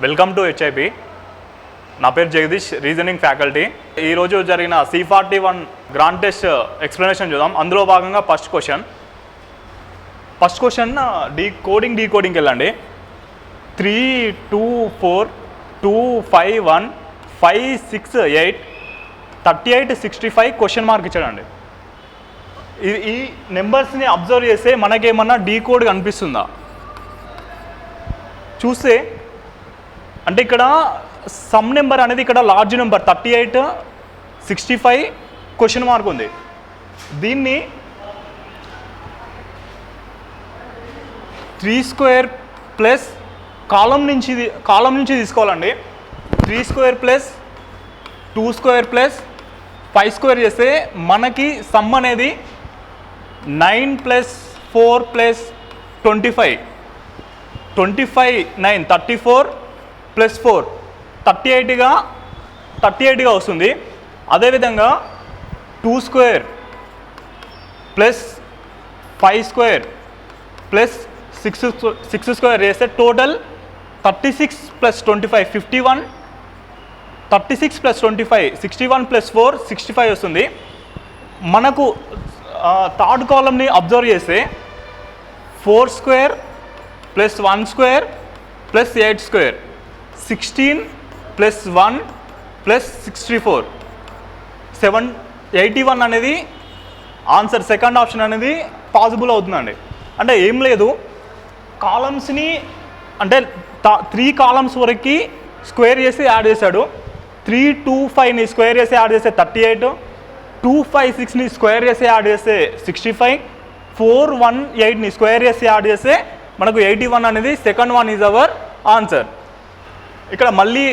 Welcome to HIP. నా పేరు Jagadish, reasoning faculty. ఈరోజు జరిగిన C41 గ్రాండ్ టెస్ట్ ఎక్స్ప్లెనేషన్ చూద్దాం. అందులో భాగంగా ఫస్ట్ క్వశ్చన్ డీకోడింగ్కి వెళ్ళండి. 3, 2, 4, 2, 5, 1, 5, 6, 8, 38, 65 క్వశ్చన్ మార్క్ ఇచ్చాడండి. ఈ నెంబర్స్ని అబ్జర్వ్ చేస్తే మనకేమన్నా డీకోడ్ కనిపిస్తుందా చూస్తే, అంటే ఇక్కడ సమ్ నెంబర్ అనేది ఇక్కడ లార్జ్ నెంబర్ 38, 65 క్వశ్చన్ మార్క్ ఉంది. దీన్ని 3² ప్లస్ కాలం నుంచి తీసుకోవాలండి. 3² ప్లస్ 2² ప్లస్ 5² చేస్తే మనకి సమ్ అనేది 9 ప్లస్ 4 ప్లస్ 25, 9 34 ప్లస్ 4 38గా వస్తుంది. అదేవిధంగా 2² ప్లస్ 5² ప్లస్ 6² చేస్తే టోటల్ 36 ప్లస్ 25 51, 36 ప్లస్ 25 61 ప్లస్ 4 65 వస్తుంది. మనకు థర్డ్ కాలమ్ని అబ్జర్వ్ చేస్తే 4² ప్లస్ 1² ప్లస్ 8² 16 ప్లస్ 1 ప్లస్ 64 81 అనేది ఆన్సర్. సెకండ్ ఆప్షన్ అనేది పాసిబుల్ అవుతుందండి. అంటే ఏం లేదు, కాలమ్స్ని అంటే 3 కాలమ్స్ వరకు స్క్వేర్ చేసి యాడ్ చేశాడు. 3, 2, 5ని స్క్వేర్ చేసి యాడ్ చేస్తే 38, 2, 5, 6ని స్క్వేర్ చేసి యాడ్ చేస్తే 65, 4, 1, 8ని స్క్వేర్ చేసి యాడ్ చేస్తే మనకు 81 అనేది second one is our answer. ఇక్కడ మళ్ళీ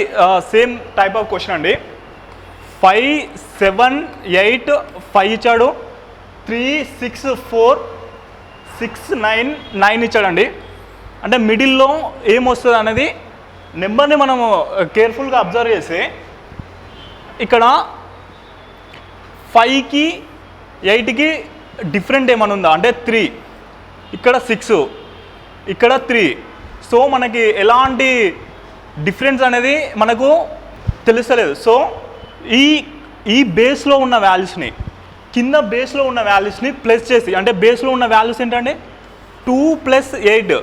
సేమ్ టైప్ ఆఫ్ క్వశ్చన్ అండి. 5, 7, 8, 5 ఇచ్చాడు. 3, 6, 4, 6, 9 ఇచ్చాడండి. అంటే మిడిల్లో ఏమొస్తుంది అనేది నెంబర్ని మనము కేర్ఫుల్గా అబ్జర్వ్ చేస్తే ఇక్కడ 5కి 8కి డిఫరెంట్ ఏమైనా ఉందా అంటే 3, ఇక్కడ 6, ఇక్కడ 3. సో మనకి ఎలాంటి డిఫరెన్స్ అనేది మనకు తెలుస్తలేదు. సో ఈ బేస్లో ఉన్న వాల్యూస్ని కింద బేస్లో ఉన్న వాల్యూస్ని ప్లస్ చేసి, అంటే బేస్లో ఉన్న వాల్యూస్ ఏంటంటే 2 ప్లస్ 8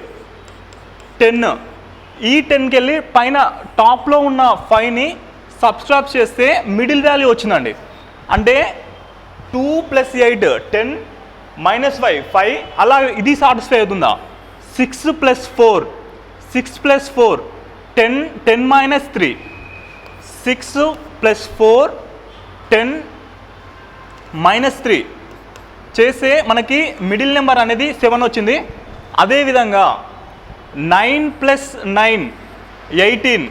10, ఈ 10కి వెళ్ళి పైన టాప్లో ఉన్న 5ని సబ్స్ట్రాక్ట్ చేస్తే మిడిల్ వాల్యూ వచ్చిందండి. అంటే 2 ప్లస్ 8 10 మైనస్ 5 అలా ఇది సాటిస్ఫై అవుతుందా? 6 ప్లస్ 4 10 మైనస్ 3 6 ప్లస్ 4 10 మైనస్ 3 చేస్తే మనకి మిడిల్ నెంబర్ అనేది 7 వచ్చింది. అదేవిధంగా 9 ప్లస్ 9 18,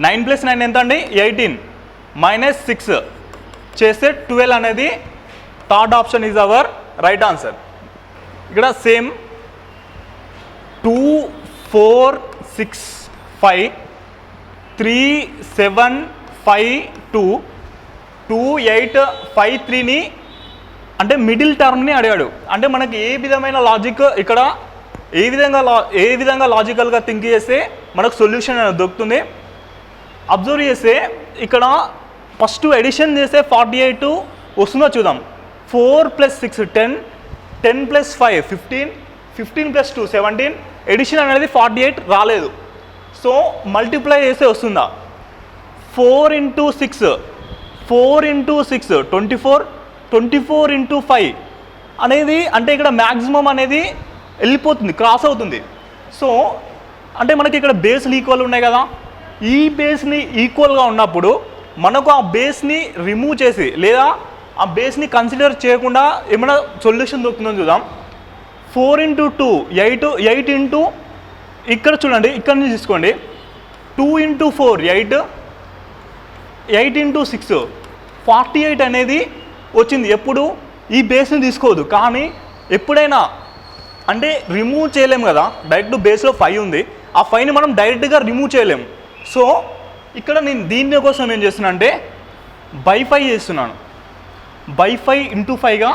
9 ప్లస్ 9 ఎంత అండి 18 మైనస్ 6 చేస్తే 12 అనేది third option is our right answer. ఇక్కడ సేమ్ 2, 4, 6, 5 3, 7, 5, 2 2, 8, 5, 3ని అంటే మిడిల్ టర్మ్ని అడిగాడు. అంటే మనకి ఏ విధమైన లాజిక్ ఇక్కడ ఏ విధంగా లాజికల్గా థింక్ చేస్తే మనకు సొల్యూషన్ దొరుకుతుంది. అబ్జర్వ్ చేస్తే ఇక్కడ ఫస్ట్ ఎడిషన్ చేస్తే 48 వస్తుందో చూద్దాం. 4 ప్లస్ 6 10, 10 ప్లస్ 5 15, 15 ప్లస్ 2 17, ఎడిషన్ అనేది 48 రాలేదు. సో మల్టిప్లై చేస్తే వస్తుందా? 4 ఇంటూ 6 24, 24 ఇంటూ 5 అనేది అంటే ఇక్కడ మ్యాక్సిమం అనేది వెళ్ళిపోతుంది, క్రాస్ అవుతుంది. సో అంటే మనకి ఇక్కడ బేస్లు ఈక్వల్ ఉన్నాయి కదా, ఈ బేస్ని ఈక్వల్గా ఉన్నప్పుడు మనకు ఆ బేస్ని రిమూవ్ చేసి లేదా ఆ బేస్ని కన్సిడర్ చేయకుండా ఏమైనా సొల్యూషన్ దొరుకుతుందని చూద్దాం. 4 ఇంటూ 2 8 ఇంటూ ఇక్కడ చూడండి, ఇక్కడ నుంచి తీసుకోండి. 2 ఇంటూ 4 8 ఇంటూ 6 48 అనేది వచ్చింది. ఎప్పుడు ఈ బేస్ని తీసుకోవద్దు, కానీ ఎప్పుడైనా అంటే రిమూవ్ చేయలేము కదా, డైరెక్ట్ బేస్లో 5 ఉంది, ఆ 5ని మనం డైరెక్ట్గా రిమూవ్ చేయలేము. సో ఇక్కడ నేను దీని కోసం ఏం చేస్తున్నా అంటే బై 5 చేస్తున్నాను, బై 5 ఇంటూ 5గా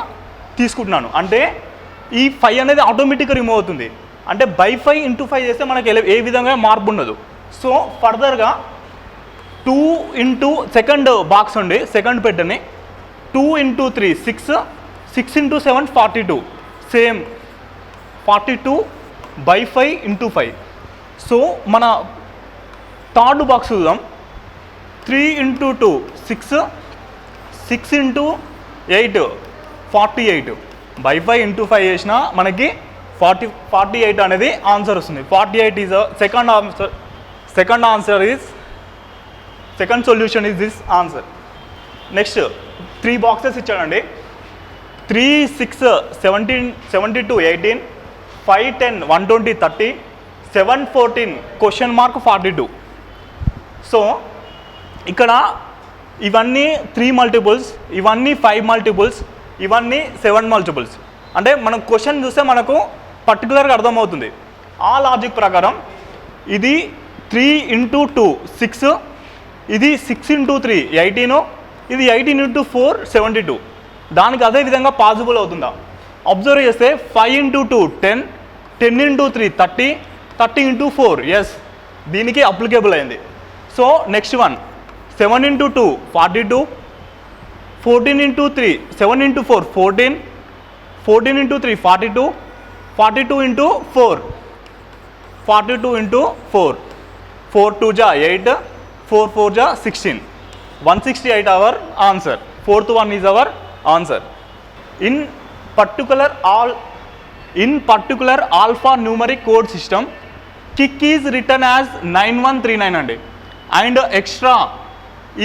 తీసుకుంటున్నాను. అంటే ఈ 5 అనేది ఆటోమేటిక్గా రిమూవ్ అవుతుంది. అంటే బై 5 ఇంటూ 5 చేస్తే మనకి ఏ విధంగా మార్పు ఉండదు. సో ఫర్దర్గా 2 ఇంటూ సెకండ్ బాక్స్ ఉండి సెకండ్ పెట్టని 2 into 3 6, 6 into 7 42, same 42/5 into 5. So మన థర్డ్ బాక్స్ చూద్దాం. 3 ఇంటూ 2 6, 6 ఇంటూ 8 48/5 ఇంటూ 5 చేసినా మనకి 48 అనేది ఆన్సర్ వస్తుంది. 48 is second answer. Second solution is this answer. Next 3 boxes ఇచ్చాడండి. 3 6 17 72 18, 5 10 120 30, 7 14 క్వశ్చన్ మార్క్ 42. సో ఇక్కడ ఇవన్నీ 3 మల్టిపుల్స్, ఇవన్నీ 5 మల్టిపుల్స్, ఇవన్నీ 7 మల్టిపుల్స్. అంటే మనం క్వశ్చన్ చూస్తే మనకు పర్టికులర్గా అర్థమవుతుంది. ఆ లాజిక్ ప్రకారం ఇది 3 ఇంటూ 2 6, ఇది 6 ఇంటూ 3 18, ఇది 18 ఇంటూ 4 72. దానికి అదే విధంగా పాసిబుల్ అవుతుందా? అబ్జర్వ్ చేస్తే 5 ఇంటూ 2 10, 10 ఇంటూ 3 30, 30 ఇంటూ 4 ఎస్, దీనికి అప్లికేబుల్ అయింది. So next one 7 into 2 42, 14 into 3 7 into 4 14, 14 into 3 42, 42 into 4 42 into 4, 4 2 जा 8, 4 4 जा 16, 168 our answer. Fourth one is our answer. In particular alphanumeric code system, kick is written as 9139 అండి, and extra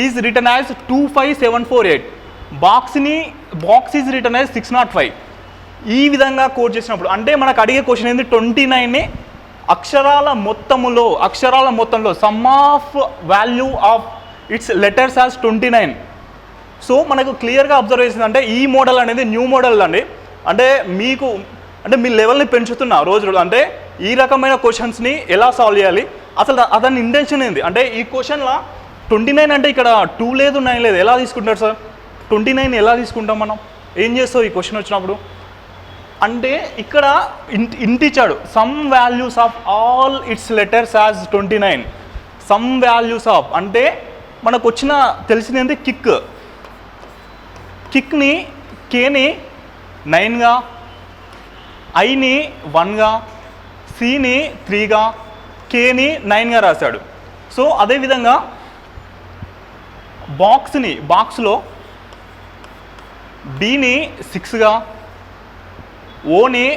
is written as 25748. box is written as 605. ఈ విధంగా code చేసినప్పుడు అంటే మనకు అడిగే question ఏంది 29ని అక్షరాల మొత్తంలో some of value of it's letters as 29. So మనకు క్లియర్గా అబ్జర్వ్ చేసింది అంటే ఈ మోడల్ అనేది న్యూ మోడల్ అండి. అంటే మీకు అంటే మీ లెవెల్ని పెంచుతున్నా రోజు. అంటే ఈ రకమైన క్వశ్చన్స్ని ఎలా సాల్వ్ చేయాలి, అసలు అతని ఇంటెన్షన్ ఏంది అంటే ఈ క్వశ్చన్లో 29 అంటే ఇక్కడ 2 లేదు 9 లేదు, ఎలా తీసుకుంటారు సార్? 29 ఎలా తీసుకుంటాం మనం? ఏం చేస్తావు ఈ క్వశ్చన్ వచ్చినప్పుడు అంటే ఇక్కడ ఇంట్ ఇచ్చాడు, some values of all it's letters as 29. Some values of అంటే మనకు వచ్చిన తెలిసింది ఏంటి, కిక్ని కేని 9గా, ఐని 1గా, సిని 3గా, కేని 9గా రాశాడు. సో అదేవిధంగా బాక్స్లో బిని 6గా, ఓని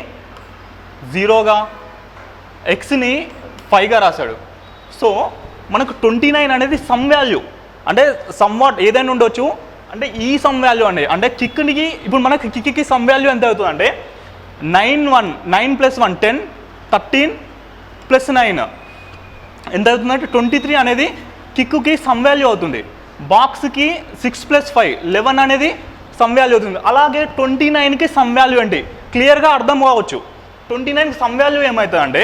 0గా, ఎక్స్ని 5గా రాశాడు. సో మనకు 29 అనేది సమ్ వాల్యూ అంటే సమ్వాట్ ఏదైనా ఉండొచ్చు. అంటే ఈ సమ్ వాల్యూ అండి అంటే కిక్కి ఇప్పుడు మనకు కిక్కి సమ్ వాల్యూ ఎంత అవుతుంది అంటే 9 + 1 10, 13 + 9 ఎంత అవుతుందంటే 23 అనేది కిక్కి సమ్ వాల్యూ అవుతుంది. బాక్స్కి 6 + 5 11 అనేది సమ్ వాల్యూ అవుతుంది. అలాగే 29కి సమ్ వాల్యూ అంటే క్లియర్గా అర్థం కావచ్చు. 29కి సమ్ వాల్యూ ఏమవుతుంది అంటే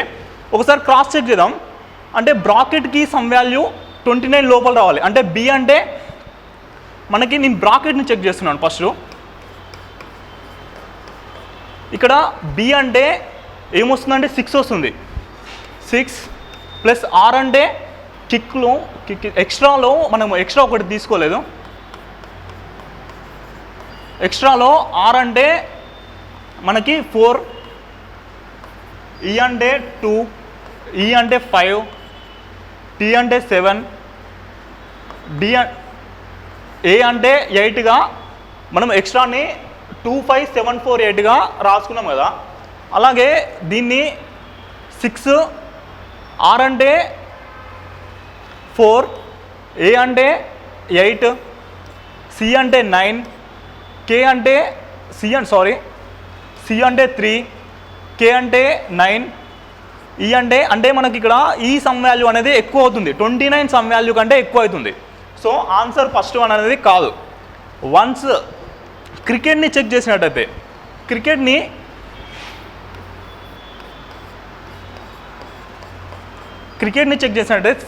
ఒకసారి క్రాస్ చెక్ చేద్దాం. అంటే బ్రాకెట్కి సమ్ వాల్యూ 29 లోపల రావాలి. అంటే బి అంటే మనకి నేను బ్రాకెట్ని చెక్ చేస్తున్నాను ఫస్ట్. ఇక్కడ బి అంటే ఏమొస్తుందంటే 6 వస్తుంది. 6 + R అంటే కిక్ ఎక్స్ట్రాలో మనం ఎక్స్ట్రా ఒకటి తీసుకోలేదు. ఎక్స్ట్రాలో R అంటే మనకి 4, E అంటే 2, E అంటే 5, T అంటే 7, A అంటే 8గా మనం ఎక్స్ట్రాని 25748గా రాసుకున్నాం కదా. అలాగే దీన్ని 6, R అంటే 4, A అంటే 8, C అంటే 9, K అంటే C అంటే 3, K అంటే 9, E అంటే మనకి ఇక్కడ ఈ సమ్ వాల్యూ అనేది ఎక్కువ అవుతుంది. 29 సమ్ వాల్యూ కంటే ఎక్కువ అవుతుంది. సో ఆన్సర్ ఫస్ట్ వన్ అనేది కాదు. వన్స్ క్రికెట్ని చెక్ చేసినట్టయితే క్రికెట్ని చెక్ చేసినట్టయితే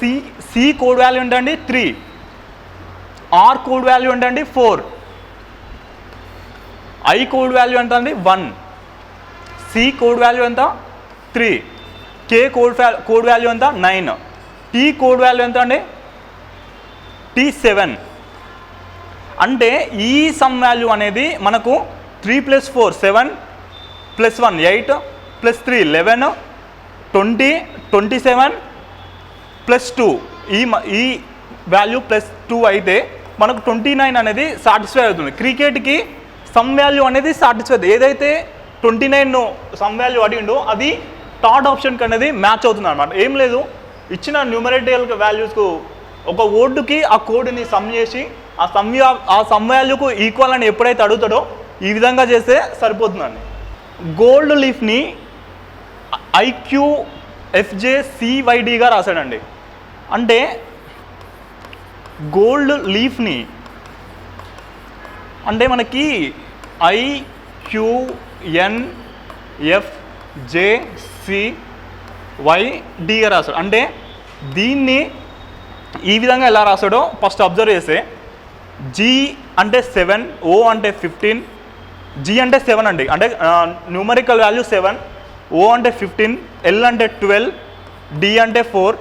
సి కోడ్ వాల్యూ ఏంటండి 3, ఆర్ కోడ్ వాల్యూ ఏంటండి 4, ఐ కోడ్ వాల్యూ ఎంత అండి 1, సి కోడ్ వాల్యూ ఎంత 3, కే కోడ్ వాల్యూ ఎంత 9, టీ కోడ్ వాల్యూ ఎంత అండి? T7. అంటే ఈ సమ్ వాల్యూ అనేది మనకు 3 + 4 7 + 1 8 + 3 11 20 27 + 2 ఈ వాల్యూ +2 అయితే మనకు 29 అనేది సాటిస్ఫై అవుతుంది. క్రికెట్కి సమ్ వాల్యూ అనేది సాటిస్ఫై అవుతుంది. ఏదైతే 29 సమ్ వాల్యూ అడిగిండో అది థర్డ్ ఆప్షన్కి అనేది మ్యాచ్ అవుతుంది అనమాట. ఏం లేదు, ఇచ్చిన న్యూమరేటికల్ వాల్యూస్కు ఒక వర్డ్కి ఆ కోడ్ని సమ్ చేసి ఆ సమ్ వాల్యూకు ఈక్వల్ అని ఎప్పుడైతే అడుగుతాడో ఈ విధంగా చేస్తే సరిపోతుందండి. గోల్డ్ లీఫ్ని IQFJCYDగా రాశాడండి. అంటే గోల్డ్ లీఫ్ని అంటే మనకి IQNFJCYDగా రాశాడు. అంటే దీన్ని ఈ విధంగా ఎలా రాశాడో ఫస్ట్ అబ్జర్వ్ చేస్తే G అంటే 7, O అంటే 15, G అంటే 7 అండి, అంటే న్యూమరికల్ వాల్యూ 7, O అంటే 15, L అంటే 12, D అంటే 4,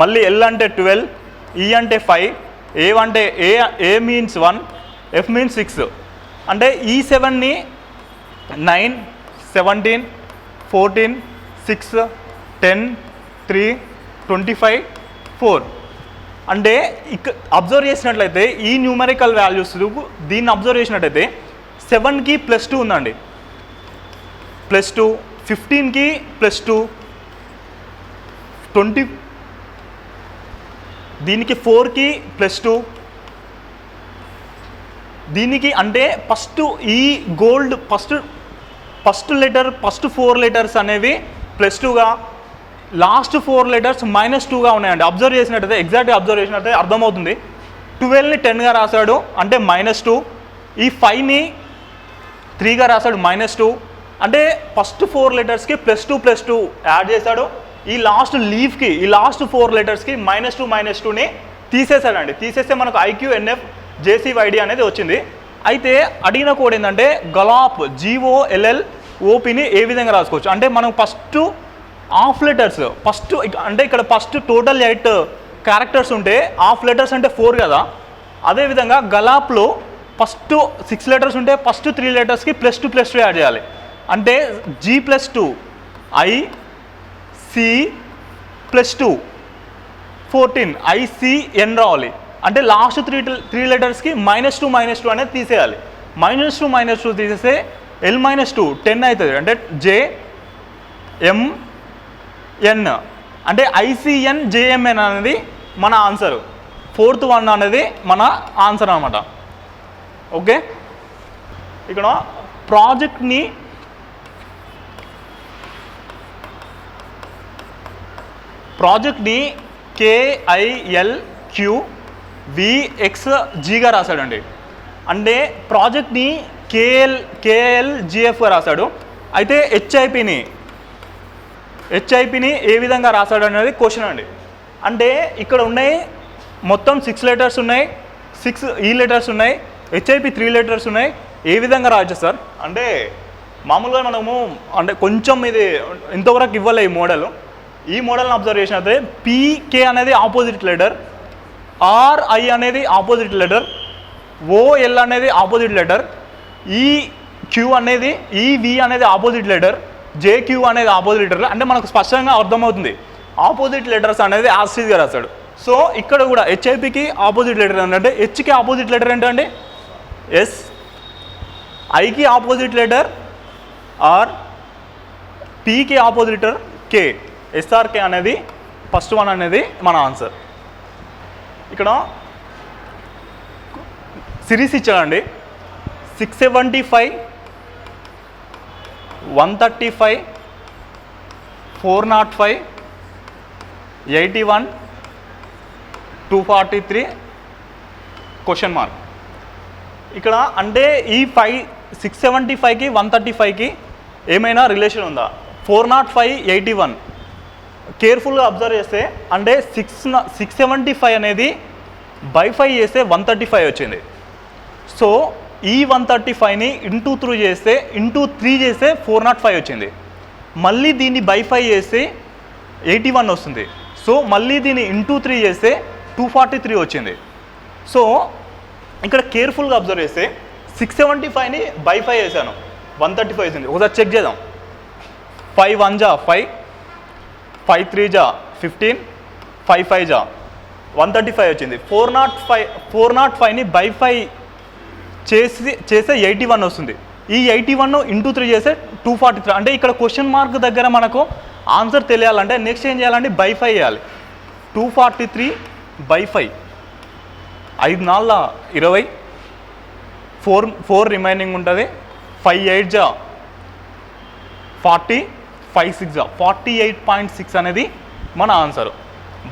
మళ్ళీ L అంటే 12, E అంటే 5, A అంటే A మీన్స్ 1, F మీన్స్ 6. అంటే ఈ 7ని 9, 17, 14, 6, 10, 3, 25, 4. అంటే అబ్జర్వ్ చేసినట్లయితే ఈ న్యూమరికల్ వాల్యూస్ దీన్ని అబ్జర్వ్ చేసినట్లయితే 7కి +2 ఉందండి, +2, 15కి +2, 20 దీనికి 4కి +2 దీనికి. అంటే ఫస్ట్ ఈ gold first letter first 4 letters అనేవి +2గా, లాస్ట్ 4 లెటర్స్ -2గా ఉన్నాయండి. అబ్జర్వ్ చేసినట్టయితే ఎగ్జాక్ట్గా అబ్జర్వ్ చేసినట్టయితే అర్థమవుతుంది. 12ని 10గా రాశాడు అంటే -2, ఈ 5ని 3గా రాశాడు -2. అంటే ఫస్ట్ 4 లెటర్స్కి +2 యాడ్ చేశాడు. ఈ లాస్ట్ లీఫ్కి ఈ లాస్ట్ 4 లెటర్స్కి -2ని తీసేశాడండి. తీసేస్తే మనకు IQNFJCYD అనేది వచ్చింది. అయితే అడిగిన కోడ్ ఏంటంటే గలాప్ GOLLOPని ఏ విధంగా రాసుకోవచ్చు అంటే మనం ఫస్ట్ హాఫ్ లెటర్స్ అంటే ఇక్కడ ఫస్ట్ టోటల్ 8 క్యారెక్టర్స్ ఉంటే హాఫ్ లెటర్స్ అంటే 4 కదా. అదేవిధంగా గలాప్లో ఫస్ట్ 6 లెటర్స్ ఉంటే ఫస్ట్ 3 లెటర్స్కి +2 యాడ్ చేయాలి. అంటే G +2 IC+2 14 ICN రావాలి. అంటే లాస్ట్ 3 లెటర్స్కి -2 అనేది తీసేయాలి. -2 తీసేస్తే L -2 10 అవుతుంది. అంటే JMN అంటే ICNJMN అనేది మన ఆన్సర్. 4th 1 అనేది మన ఆన్సర్ అనమాట. ఓకే, ఇక్కడ ప్రాజెక్ట్ని KILQVXGగా రాశాడండి. అంటే ప్రాజెక్ట్ని KLGFగా రాశాడు. అయితే హెచ్ఐపిని ఏ విధంగా రాశాడు అనేది క్వశ్చన్ అండి. అంటే ఇక్కడ ఉన్నాయి మొత్తం 6 లెటర్స్ ఉన్నాయి, 6 ఈ లెటర్స్ ఉన్నాయి, హెచ్ఐపి 3 లెటర్స్ ఉన్నాయి. ఏ విధంగా రాయచ్చు సార్ అంటే మామూలుగా మనము అంటే కొంచెం ఇది ఇంతవరకు ఇవ్వలే ఈ మోడల్ని అబ్జర్వ్ చేసినట్లయితే PK అనేది ఆపోజిట్ లెటర్, RI అనేది ఆపోజిట్ లెటర్, OL అనేది ఆపోజిట్ లెటర్, EQ అనేది EV అనేది ఆపోజిట్ లెటర్, JQ అనేది ఆపోజిట్ లెటర్. అంటే మనకు స్పష్టంగా అర్థమవుతుంది ఆపోజిట్ లెటర్స్ అనేది యాస్టీస్గా రాశాడు. సో ఇక్కడ కూడా హెచ్ఐపికి ఆపోజిట్ లెటర్ ఏంటంటే హెచ్కి ఆపోజిట్ లెటర్ ఏంటంటే S, ఐకి ఆపోజిట్ లెటర్ R, Pకి ఆపోజిట్ లెటర్ K, SRK అనేది ఫస్ట్ 1 అనేది మన ఆన్సర్. ఇక్కడ సిరీస్ ఇచ్చాడండి 675, 135, 405, 81, 243 క్వశ్చన్ మార్క్. ఇక్కడ అంటే ఈ 675కి 135కి ఏమైనా రిలేషన్ ఉందా? 405, 81 కేర్ఫుల్గా అబ్జర్వ్ చేస్తే అంటే 675 అనేది బై 5 చేస్తే 135 వచ్చింది. సో ఈ 135ని ఇంటూ 3 చేస్తే 405 వచ్చింది. మళ్ళీ దీన్ని బై 5 చేస్తే 81 వస్తుంది. సో మళ్ళీ దీన్ని ఇంటూ 3 చేస్తే 243 వచ్చింది. సో ఇక్కడ కేర్ఫుల్గా అబ్జర్వ్ చేస్తే 675ని బై 5 వేసాను, 135 వచ్చింది. ఒకసారి చెక్ చేద్దాం. 5 1 జా 5, 5 3 జా 15, 5 5 జా 135 వచ్చింది. 405ని బై 5 చేస్తే 81 వస్తుంది. ఈ 81 ఇంటూ 3 చేస్తే 243. అంటే ఇక్కడ క్వశ్చన్ మార్క్ దగ్గర మనకు ఆన్సర్ తెలియాలంటే నెక్స్ట్ ఏం చేయాలంటే బై 5 చేయాలి. 243 బై 5, 5 4 20, 4 రిమైనింగ్ ఉంటుంది. 5 8 జా 40, 5 6 జా 48.6 అనేది మన answer.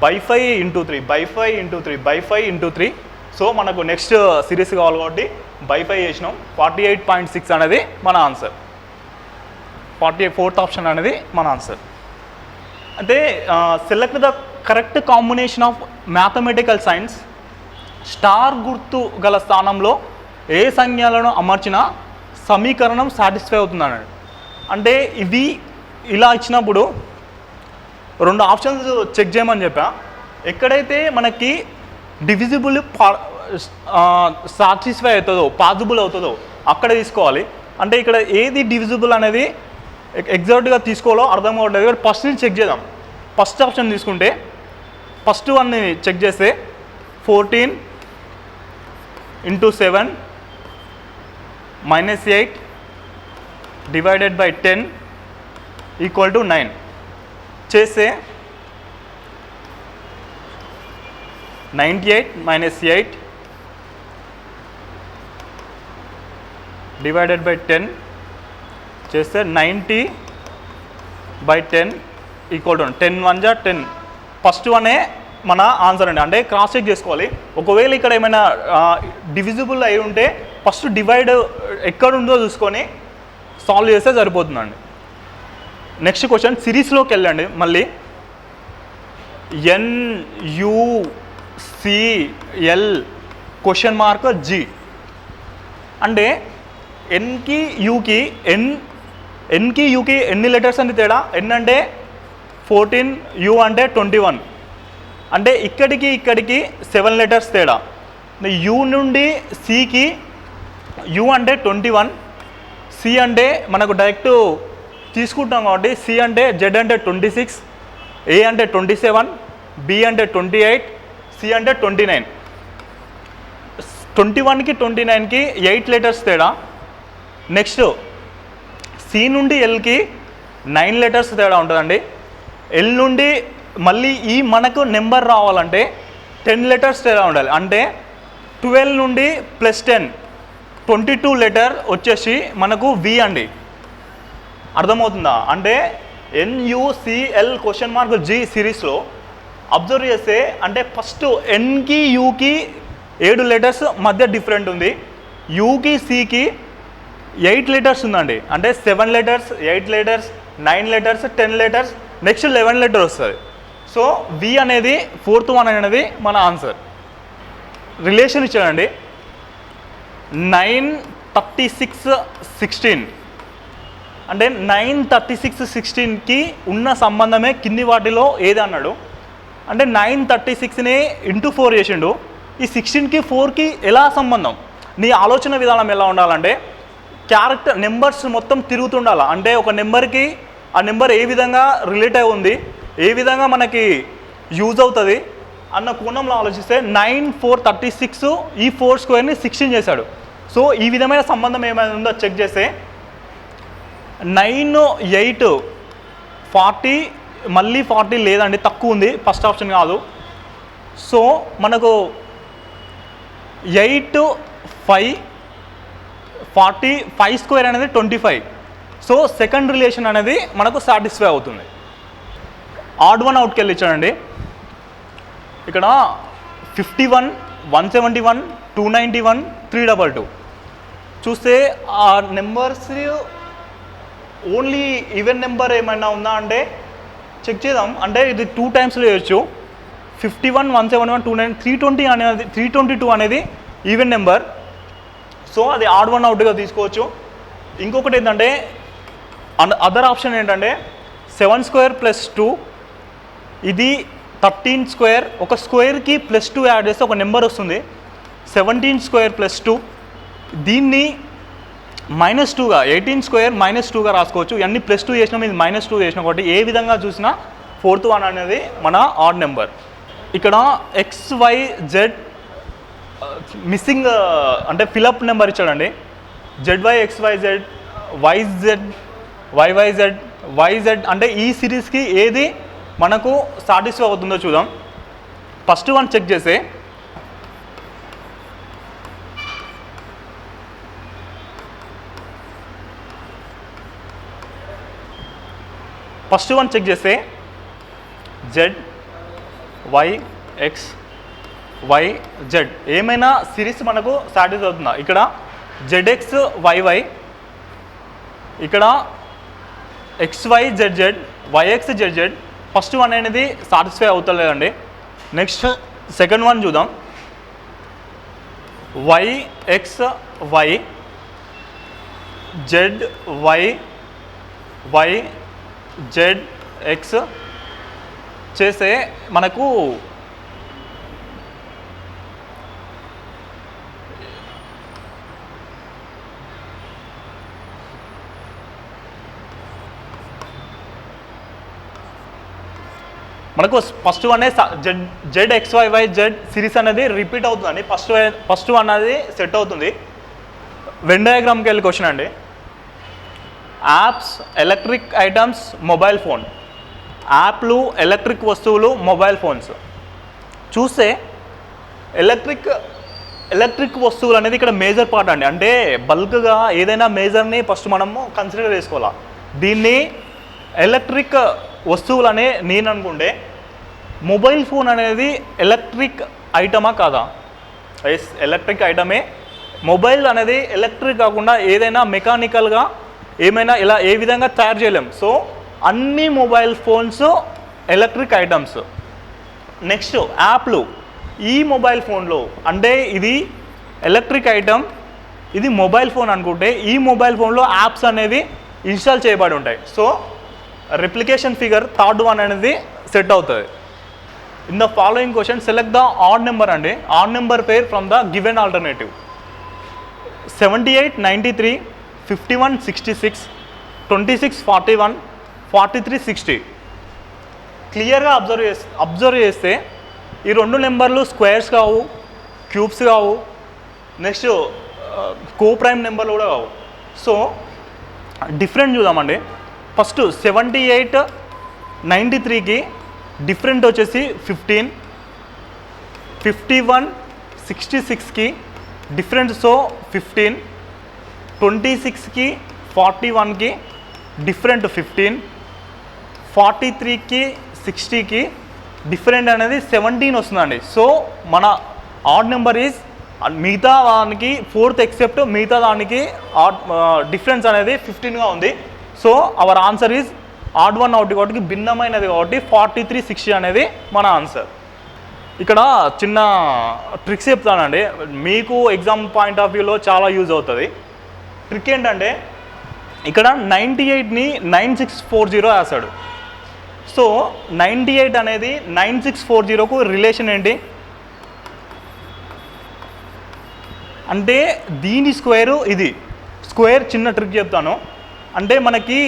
By 5 into 3, by 5 into 3, by 5 into 3. So మనకు నెక్స్ట్ సిరీస్ కావాలి కాబట్టి బై 5 చేసినాం. 48.6 అనేది మన ఆన్సర్. 4th ఆప్షన్ అనేది మన ఆన్సర్. అంటే select the correct combination of mathematical science. Star గుర్తు గల స్థానంలో ఏ సంఖ్యలను అమర్చినా సమీకరణం సాటిస్ఫై అవుతుందన్నాడు. అంటే ఇవి ఇలా ఇచ్చినప్పుడు 2 ఆప్షన్స్ చెక్ చేయమని చెప్పా. ఎక్కడైతే మనకి డివిజిబుల్ సాటిస్ఫై అవుతుందో, పాసిబుల్ అవుతుందో అక్కడ తీసుకోవాలి. అంటే ఇక్కడ ఏది డివిజిబుల్ అనేది ఎగ్జాక్ట్గా తీసుకోవాలో అర్థం కావట్లేదు. ఇక్కడ ఫస్ట్ని చెక్ చేద్దాం. ఫస్ట్ ఆప్షన్ తీసుకుంటే ఫస్ట్ వన్ని చెక్ చేస్తే 14 into 7 minus 8 divided by 10 equal to 9 చేస్తే 98 మైనస్ 8 డివైడెడ్ బై 10 చేస్తే 90 బై 10 ఈక్వల్ టు 10 1 జా 10. ఫస్ట్ వనే మన ఆన్సర్ అండి. అంటే క్రాస్ చెక్ చేసుకోవాలి. ఒకవేళ ఇక్కడ ఏమైనా డివిజిబుల్ అయి ఉంటే ఫస్ట్ డివైడ్ ఎక్కడ ఉందో చూసుకొని సాల్వ్ చేస్తే సరిపోతుందండి. నెక్స్ట్ క్వశ్చన్ సిరీస్లోకి వెళ్ళండి. మళ్ళీ NUCL క్వశ్చన్ మార్క్ G. అంటే ఎన్కి యూకి ఎన్ని లెటర్స్ అని తేడా? ఎన్ అంటే 14, యూ అంటే 21. అంటే ఇక్కడికి 7 లెటర్స్ తేడా. యూ నుండి సికి యూ అంటే 21, సి అంటే మనకు డైరెక్ట్ తీసుకుంటాం కాబట్టి సి అంటే జెడ్ అంటే 26, ఏ అంటే 27, బి అంటే 28, సి అంటే 29. 21కి 29కి 8 లెటర్స్ తేడా. నెక్స్ట్ సి నుండి ఎల్కి 9 లెటర్స్ తేడా ఉంటుందండి. ఎల్ నుండి మళ్ళీ ఈ మనకు నెంబర్ రావాలంటే 10 లెటర్స్ తేడా ఉండాలి. అంటే 12 నుండి ప్లస్ 10 22 లెటర్ వచ్చేసి మనకు వి అండి. అర్థమవుతుందా? అంటే NUCL క్వశ్చన్ మార్క్ G సిరీస్లో అబ్జర్వ్ చేస్తే అంటే ఫస్ట్ ఎన్కి యూకి 7 లెటర్స్ మధ్య డిఫరెంట్ ఉంది. యూకి సికి 8 లెటర్స్ ఉందండి. అంటే 7 letters, 8 letters, 9 letters, 10 letters, next 11 letter వస్తుంది. సో వి అనేది 4th వన్ అనేది మన ఆన్సర్. రిలేషన్ ఇచ్చాడండి 9 36 16. అంటే 9 36 16కి ఉన్న సంబంధమే కింది వాటిలో ఏది అన్నాడు. అంటే 9 36ని ఇంటూ 4 చేసిండు. ఈ 16కి 4కి ఎలా సంబంధం? నీ ఆలోచన విధానం ఎలా ఉండాలంటే క్యారెక్టర్ నెంబర్స్ మొత్తం తిరుగుతుండాలి. అంటే ఒక నెంబర్కి ఆ నెంబర్ ఏ విధంగా రిలేట్ అయి ఉంది, ఏ విధంగా మనకి యూజ్ అవుతుంది అన్న కోణంలో ఆలోచిస్తే 9 4 36 ఈ 4 స్క్వేర్ని 16 చేశాడు. సో ఈ విధమైన సంబంధం ఏమైనా ఉందో చెక్ చేస్తే 9 8 40 మళ్ళీ 40 లేదండి, తక్కువ ఉంది, ఫస్ట్ ఆప్షన్ కాదు. సో మనకు 8 5 40 5 స్క్వేర్ అనేది 25. సో సెకండ్ రిలేషన్ అనేది మనకు సాటిస్ఫై అవుతుంది. ఆడ్ వన్ అవుట్కి వెళ్ళి ఇచ్చాడండి. ఇక్కడ 51 171 291 322 చూస్తే ఆ నెంబర్స్ ఓన్లీ ఈవెన్ నెంబర్ ఏమైనా ఉందా అంటే చెక్ చేద్దాం. అంటే ఇది 2 టైమ్స్లో చేయొచ్చు. 51 171 290 320 అనేది 322 అనేది ఈవెన్ నెంబర్. సో అది ఆడ్ వన్ అవుట్గా తీసుకోవచ్చు. ఇంకొకటి ఏంటంటే అదర్ ఆప్షన్ ఏంటంటే 7 స్క్వేర్ ప్లస్ 2 ఇది 13 స్క్వేర్, ఒక స్క్వేర్కి +2 యాడ్ చేస్తే ఒక నెంబర్ వస్తుంది. 17 స్క్వేర్ +2, దీన్ని -2గా 18 స్క్వేర్ -2గా రాసుకోవచ్చు. ఇవన్నీ +2 చేసినాం, ఇది -2 చేసినాం. కాబట్టి ఏ విధంగా చూసినా 4th వన్ అనేది మన ఆడ్ నెంబర్. ఇక్కడ XYZ మిస్సింగ్ అంటే ఫిలప్ నెంబర్ ఇచ్చాడండి. ZYXYZ, YZ, YYZ, YZ అంటే ఈ సిరీస్కి ఏది మనకు సాటిస్ఫై అవుతుందో చూద్దాం. ఫస్ట్ వన్ చెక్ చేస్తే Z, Y, X, Y, Z ఏమైనా సిరీస్ మనకు సాటిస్ఫై అవుతుందా? ఇక్కడ ZX, YY, ఇక్కడ XY, ZZ, YX, ZZ. First one అనేది సాటిస్ఫై అవుతలేదండి. నెక్స్ట్ సెకండ్ వన్ చూద్దాం. YXY, ZY, YZX చేస్తే మనకు ఫస్ట్ వన్ ZXYYZ సిరీస్ అనేది రిపీట్ అవుతుందండి. ఫస్ట్ వన్ అనేది సెట్ అవుతుంది. వెన్ డయాగ్రామ్కి వెళ్ళి క్వశ్చన్ అండి. Apps, electric items, mobile phone. యాప్లు, ఎలక్ట్రిక్ వస్తువులు, మొబైల్ ఫోన్స్. చూస్తే ఎలక్ట్రిక్ వస్తువులు అనేది ఇక్కడ మేజర్ పార్ట్ అండి. అంటే బల్క్గా ఏదైనా మేజర్ని ఫస్ట్ మనము కన్సిడర్ చేసుకోవాలి. దీన్ని ఎలక్ట్రిక్ వస్తువులనే నేను అనుకుంటే మొబైల్ ఫోన్ అనేది ఎలక్ట్రిక్ ఐటమా కాదా? ఎస్, ఎలక్ట్రిక్ ఐటమే. మొబైల్ అనేది ఎలక్ట్రిక్ కాకుండా ఏదైనా మెకానికల్గా ఏమైనా ఇలా ఏ విధంగా తయారు చేయలేం. సో అన్ని mobile phones electric items. Next యాప్లు. ఈ మొబైల్ ఫోన్లో అంటే ఇది ఎలక్ట్రిక్ ఐటమ్, ఇది మొబైల్ ఫోన్ అనుకుంటే ఈ మొబైల్ ఫోన్లో యాప్స్ అనేవి ఇన్స్టాల్ చేయబడి ఉంటాయి. So replication figure third one అనేది సెట్ అవుతుంది. In the following question select the odd number అండి. Odd number pair from the given alternative. 78, 93, 51, 66, 26, 41, 43, 60. క్లియర్గా అబ్జర్వ్ చేస్తే ఈ రెండు నెంబర్లు స్క్వేర్స్ కావు, క్యూబ్స్ కావు, నెక్స్ట్ కోప్రైమ్ నెంబర్లు కూడా కావు. సో డిఫరెంట్ చూద్దామండి. ఫస్ట్ 78, 93కి డిఫరెంట్ వచ్చేసి 15, 51, 66కి డిఫరెంట్ సో 15, 26కి 41కి డిఫరెంట్ 15, 43కి 60కి డిఫరెంట్ అనేది 17 వస్తుందండి. సో మన ఆడ్ నెంబర్ ఈజ్ మిగతా దానికి 4th ఎక్సెప్ట్ మిగతా దానికి డిఫరెన్స్ అనేది 15గా ఉంది. So our answer is odd one out కాబట్టి భిన్నమైనది కాబట్టి 43, 60 అనేది మన ఆన్సర్. ఇక్కడ చిన్న ట్రిక్స్ చెప్తానండి, మీకు ఎగ్జామ్ పాయింట్ ఆఫ్ వ్యూలో చాలా యూజ్ అవుతుంది. ట్రిక్ ఏంటంటే ఇక్కడ 98ని 9640 రాశాడు. సో 98 అనేది 9640కు రిలేషన్ ఏంటి అంటే దీని స్క్వేరు ఇది స్క్వేర్. చిన్న ట్రిక్ చెప్తాను. అంటే మనకి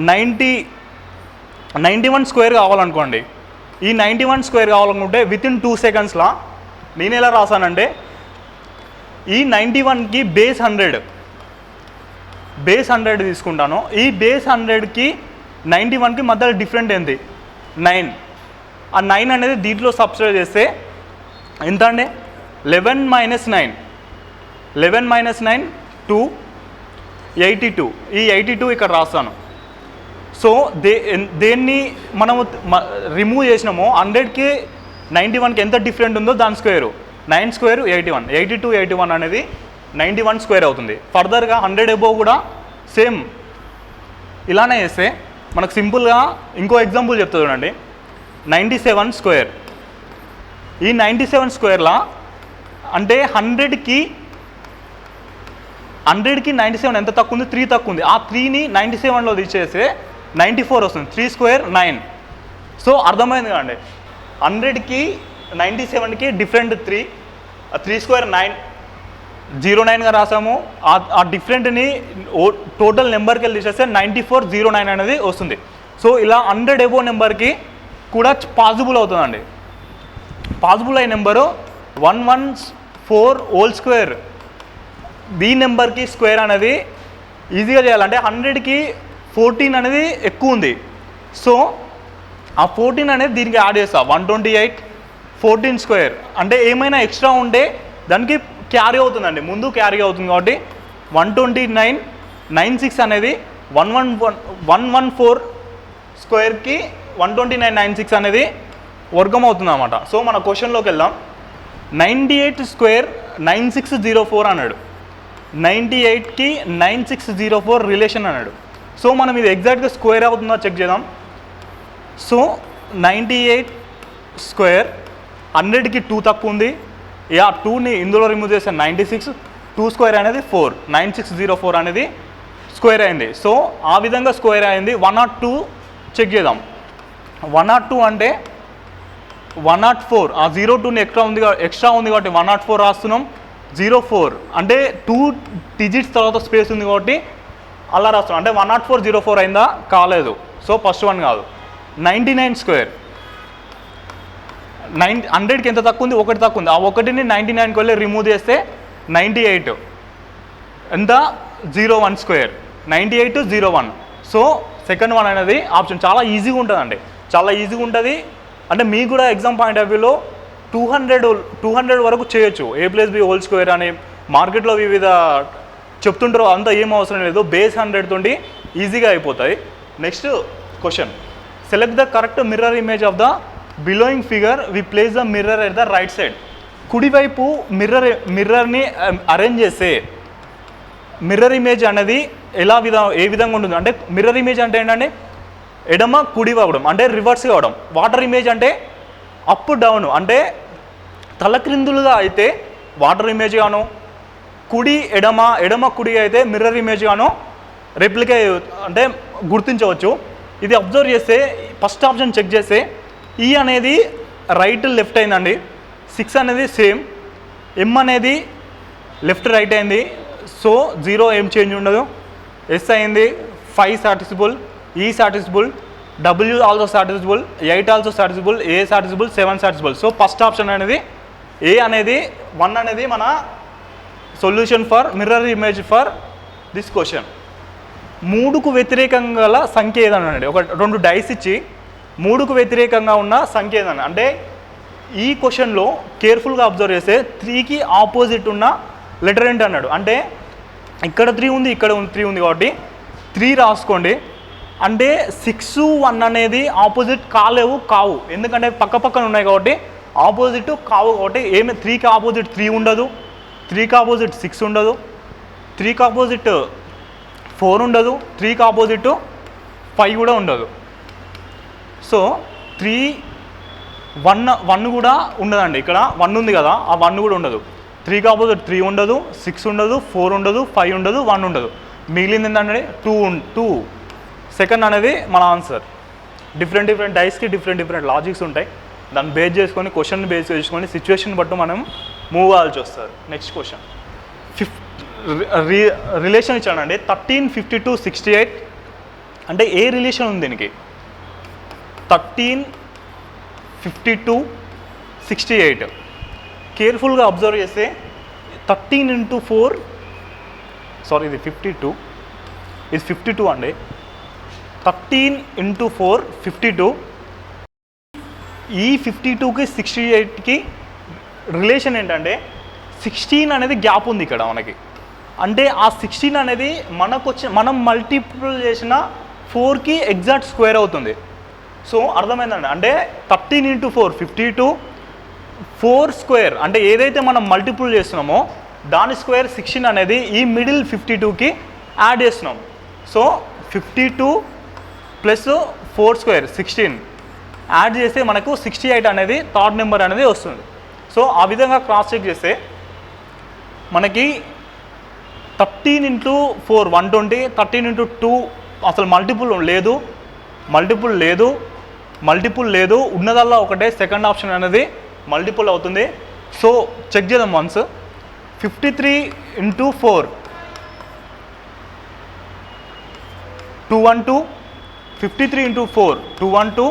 91 స్క్వేర్ కావాలనుకోండి. ఈ 91 స్క్వేర్ కావాలనుకుంటే వితిన్ 2 సెకండ్స్లో నేను ఎలా రాసానంటే ఈ 91కి బేస్ 100 తీసుకుంటాను. ఈ బేస్ 100కి 91కి మధ్యలో డిఫరెంట్ ఏంటి 9. ఆ 9 అనేది దీంట్లో సబ్స్ట్రాక్ట్ చేస్తే ఎంత అండి 11 - 9, 11 - 9 2, 82. ఈ 82 ఇక్కడ రాస్తాను. సో దేన్ని మనము రిమూవ్ చేసినామో 100కి 91కి ఎంత డిఫరెంట్ ఉందో దాని స్క్వేరు 9 స్క్వేర్ 81, 82, 81 అనేది 91 స్క్వేర్ అవుతుంది. ఫర్దర్గా 100 అబోవ్ కూడా సేమ్ ఇలానే చేస్తే మనకు సింపుల్గా ఇంకో ఎగ్జాంపుల్ చెప్తా చూడండి. 97 స్క్వేర్. ఈ 97 స్క్వేర్లా అంటే 100కి 97 ఎంత తక్కువ ఉంది 3 తక్కువ ఉంది. ఆ 3ని 97లో తీసేస్తే 94 వస్తుంది. 3 స్క్వేర్ 9. సో అర్థమైంది కదండి, 100కి 97కి డిఫరెంట్ 3 స్క్వేర్ 9, 09గా రాసాము. ఆ డిఫరెంట్ని టోటల్ నెంబర్కి వెళ్ళి తీసేస్తే 9409 అనేది వస్తుంది. సో ఇలా 100 ఎబో నెంబర్కి కూడా పాసిబుల్ అవుతుందండి. పాసిబుల్ అయిన నెంబరు 114 హోల్ స్క్వేర్. ఈ నెంబర్కి స్క్వేర్ అనేది ఈజీగా చేయాలంటే 100కి 14 అనేది ఎక్కువ ఉంది. సో ఆ 14 అనేది దీనికి యాడ్ చేస్తా, 128 14 స్క్వేర్. అంటే ఏమైనా ఎక్స్ట్రా ఉంటే దానికి క్యారీ అవుతుందండి, ముందు క్యారీ అవుతుంది. కాబట్టి 12996 అనేది 114 స్క్వేర్కి 12996 అనేది వర్గం అవుతుంది అన్నమాట. సో మన క్వశ్చన్లోకి వెళ్దాం. 98 స్క్వేర్ 9604 అన్నాడు, 98కి 9604 రిలేషన్ అన్నాడు. సో మనం ఇది ఎగ్జాక్ట్గా స్క్వేర్ అవుతుందో చెక్ చేద్దాం. సో 98 స్క్వేర్ 100కి 2 తక్కువ ఉంది, 2ని ఇందులో రిమూవ్ చేస్తే 96, 2 స్క్వేర్ అనేది 4, 9604 అనేది స్క్వేర్ అయింది. సో ఆ విధంగా స్క్వేర్ అయింది. 102 చెక్ చేద్దాం. 102 అంటే 104, ఆ 02ని ఎక్స్ట్రా ఉంది కాబట్టి 104 రాస్తున్నాం. 04 అంటే 2 డిజిట్స్ తర్వాత స్పేస్ ఉంది కాబట్టి అలా రాస్తున్నాం. అంటే 10404 అయిందా? కాలేదు. సో ఫస్ట్ వన్ కాదు. 99 స్క్వేర్ 100కి ఎంత తక్కువ ఉంది? 1 తక్కువ ఉంది. ఆ 1ని 99కి వెళ్ళి రిమూవ్ చేస్తే 98 ఎంత? 01 స్క్వేర్ 98 01. సో సెకండ్ వన్ అనేది ఆప్షన్. చాలా ఈజీగా ఉంటుందండి, చాలా ఈజీగా ఉంటుంది. అంటే మీకు కూడా ఎగ్జామ్ పాయింట్ ఆఫ్ వ్యూలో 200 వరకు చేయొచ్చు. A+B హోల్ స్క్వేర్ అని మార్కెట్లో వివిధ చెప్తుంటారు, అంతా ఏం అవసరం లేదు. బేస్ 100 తోటి ఈజీగా అయిపోతాయి. Next question, select the correct mirror image of the following figure, we place the mirror at the right side. కుడివైపు మిర్రర్ని అరేంజ్ చేస్తే మిర్రర్ ఇమేజ్ అనేది ఏ విధంగా ఉంటుంది అంటే, మిర్రర్ ఇమేజ్ అంటే ఏంటంటే ఎడమ కుడి అవ్వడం, అంటే రివర్స్ కావడం. వాటర్ ఇమేజ్ అంటే అప్ డౌన్, అంటే తలక్రిందులుగా అయితే వాటర్ ఇమేజ్ గాను, కుడి ఎడమ కుడి అయితే మిర్రర్ ఇమేజ్ గాను రెప్లికే అంటే గుర్తించవచ్చు. ఇది అబ్జర్వ్ చేస్తే ఫస్ట్ ఆప్షన్ చెక్ చేస్తే ఈ అనేది రైట్ లెఫ్ట్ అయిందండి, 6 అనేది సేమ్, M అనేది లెఫ్ట్ రైట్ అయింది. సో 0 ఏం చేంజ్ ఉండదు. S అయింది, 5 satisfiable, E satisfiable, W also satisfiable, 8 also satisfiable, A satisfiable, 7 satisfiable. So first option అనేది A అనేది 1 అనేది మన solution for mirror image for this question. 3కు వ్యతిరేకంగా గల సంఖ్య ఏదనండి, 2 డైస్ ఇచ్చి 3కు వ్యతిరేకంగా ఉన్న సంఖ్య ఏదన్నా అంటే, ఈ క్వశ్చన్లో కేర్ఫుల్గా అబ్జర్వ్ చేస్తే 3కి ఆపోజిట్ ఉన్న లెటర్ ఏంటి అన్నాడు. అంటే ఇక్కడ 3 ఉంది, ఇక్కడ 3 ఉంది కాబట్టి 3 రాసుకోండి. అంటే 6, 1 అనేది ఆపోజిట్ కావు, ఎందుకంటే పక్కన ఉన్నాయి కాబట్టి ఆపోజిట్ కావు. కాబట్టి 3కి ఆపోజిట్ 3 ఉండదు, 3కి ఆపోజిట్ 6 ఉండదు, 3కి ఆపోజిట్ 4 ఉండదు, 3కి ఆపోజిట్ 5 కూడా ఉండదు. సో 3 1 కూడా ఉండదండి. ఇక్కడ 1 ఉంది కదా, ఆ 1 కూడా ఉండదు. 3కి ఆపోజిట్ 3 ఉండదు, 6 ఉండదు, 4 ఉండదు, 5 ఉండదు, 1 ఉండదు. మిగిలింది ఏంటంటే 2. సెకండ్ అనేది మన ఆన్సర్. డిఫరెంట్ డైస్కి డిఫరెంట్ లాజిక్స్ ఉంటాయి. దాన్ని బేస్ చేసుకొని, క్వశ్చన్ బేస్ చేసుకొని, సిచ్యువేషన్ బట్టి మనం మూవ్ అవ్వాల్సి వస్తారు. నెక్స్ట్ క్వశ్చన్, రిలేషన్ ఇచ్చానండి 13, 52, 68. అంటే ఏ రిలేషన్ ఉంది దీనికి? 13, 52, 68. కేర్ఫుల్గా అబ్జర్వ్ చేస్తే 13 × 4, సారీ ఇది 52, ఇది 52 అండి. 13 × 4 52. ఈ 52కి 68కి రిలేషన్ ఏంటంటే 16 అనేది గ్యాప్ ఉంది ఇక్కడ మనకి. అంటే ఆ 16 అనేది మనం మల్టిపుల్ చేసిన 4కి ఎగ్జాక్ట్ స్క్వేర్ అవుతుంది. సో అర్థమైందండి. అంటే 13 × 4 52, 4 స్క్వేర్ అంటే ఏదైతే మనం మల్టిపుల్ చేస్తున్నామో దాని స్క్వేర్ 16 అనేది ఈ మిడిల్ 52కి యాడ్ చేస్తున్నాం. సో 52 + 4 స్క్వేర్ 16 యాడ్ చేస్తే మనకు 68 అనేది థర్డ్ నెంబర్ అనేది వస్తుంది. సో ఆ విధంగా క్రాస్ చెక్ చేస్తే మనకి 13 × 4 120, 13 × 2 అసలు మల్టిపుల్ లేదు, మల్టిపుల్ లేదు, ఉన్నదల్లా ఒకటే, సెకండ్ ఆప్షన్ అనేది మల్టిపుల్ అవుతుంది. సో చెక్ చేద్దాం వన్స్. 53 × 4 212, 53 × 4 212.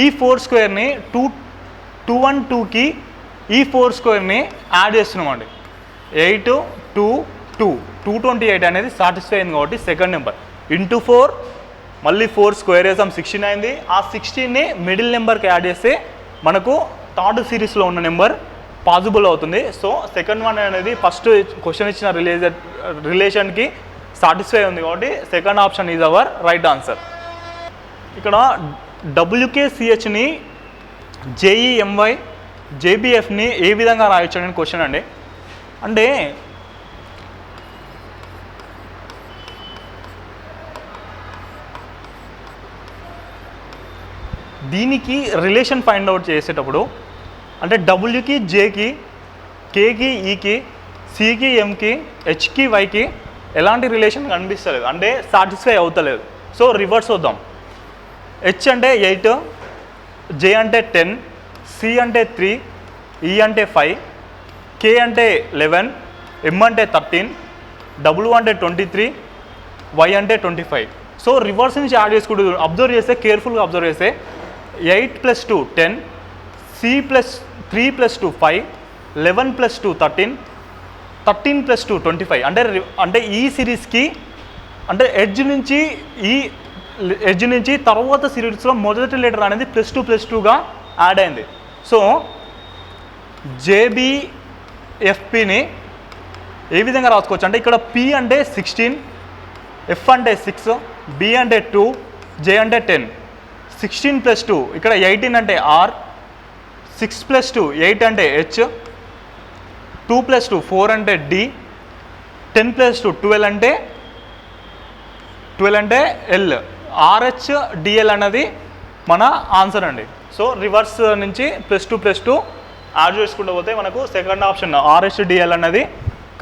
ఈ 4 స్క్వేర్ని 212కి ఈ 4 స్క్వేర్ని యాడ్ చేస్తున్నామండి. 8 2 2 228 అనేది సాటిస్ఫై అయింది కాబట్టి సెకండ్ నెంబర్. ఇంటూ 4 మళ్ళీ 4 స్క్వేర్ వేసాం, 16 అయింది. ఆ 16ని మిడిల్ నెంబర్కి యాడ్ చేస్తే మనకు థర్డ్ సిరీస్లో ఉన్న నెంబర్ పాసిబుల్ అవుతుంది. సో సెకండ్ వన్ అనేది ఫస్ట్ క్వశ్చన్ ఇచ్చిన రిలేషన్కి సాటిస్ఫై ఉంది కాబట్టి second option is our right answer. ఇక్కడ WKCHని JEMY JBFని ఏ విధంగా రాయొచ్చు అని క్వశ్చన్ అండి. అంటే దీనికి రిలేషన్ ఫైండ్ అవుట్ చేసేటప్పుడు అంటే డబ్ల్యూకి జేకి, కేకి ఈకి, సికి ఎంకి, హెచ్కి వైకి ఎలాంటి రిలేషన్ కనిపిస్తలేదు, అంటే సాటిస్ఫై అవుతలేదు. సో రివర్స్ వద్దాం. హెచ్ అంటే 8, జే అంటే 10, సి అంటే 3, ఈ అంటే 5, కే అంటే 11, ఎం అంటే 13, డబ్ల్యూ అంటే 23, వై అంటే 25. సో రివర్స్ నుంచి యాడ్ చేసుకుంటూ అబ్జర్వ్ చేస్తే, కేర్ఫుల్గా అబ్జర్వ్ చేస్తే 8 + 2 10, సి + 3 + 2 5, 11 + 2 13, 13 + 2 25. అంటే ఈ సిరీస్కి అంటే ఎడ్జ్ నుంచి తర్వాత సిరీస్లో మొదటి లెటర్ అనేది +2 యాడ్ అయింది. సో JBFPని ఏ విధంగా రాసుకోవచ్చు అంటే ఇక్కడ P అంటే 16, F అంటే 6, B అంటే 2, J అంటే 10. 16 + 2 ఇక్కడ 18 అంటే R, 6 + 2 8 అంటే H, 2 + 2 4 అంటే D, 10 + 2 12 అంటే L. RHDL అనేది మన ఆన్సర్ అండి. సో రివర్స్ నుంచి +2 యాడ్ చేసుకుంటూ పోతే మనకు సెకండ్ ఆప్షన్ RHDL అనేది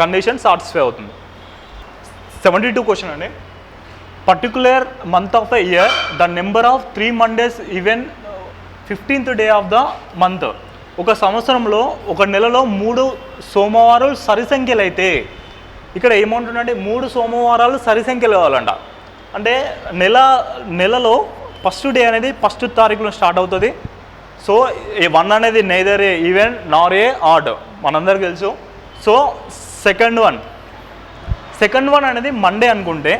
కండిషన్ సాటిస్ఫై అవుతుంది. 72 క్వశ్చన్ అండి. Particular month of the year the number of 3 Mondays even 15th day of the month. ఒక సంవత్సరంలో ఒక నెలలో 3 సోమవారాలు సరి సంఖ్యలు అయితే ఇక్కడ ఏమంటుందంటే 3 సోమవారాలు సరి సంఖ్యలు కావాలంట. అంటే నెలలో ఫస్ట్ డే అనేది 1st తారీఖులో స్టార్ట్ అవుతుంది. సో 1 అనేది నైదర్ ఏ ఈవెన్ నార్ ఏ ఆడ్ మనందరికీ తెలుసు. సో సెకండ్ వన్ అనేది మండే అనుకుంటే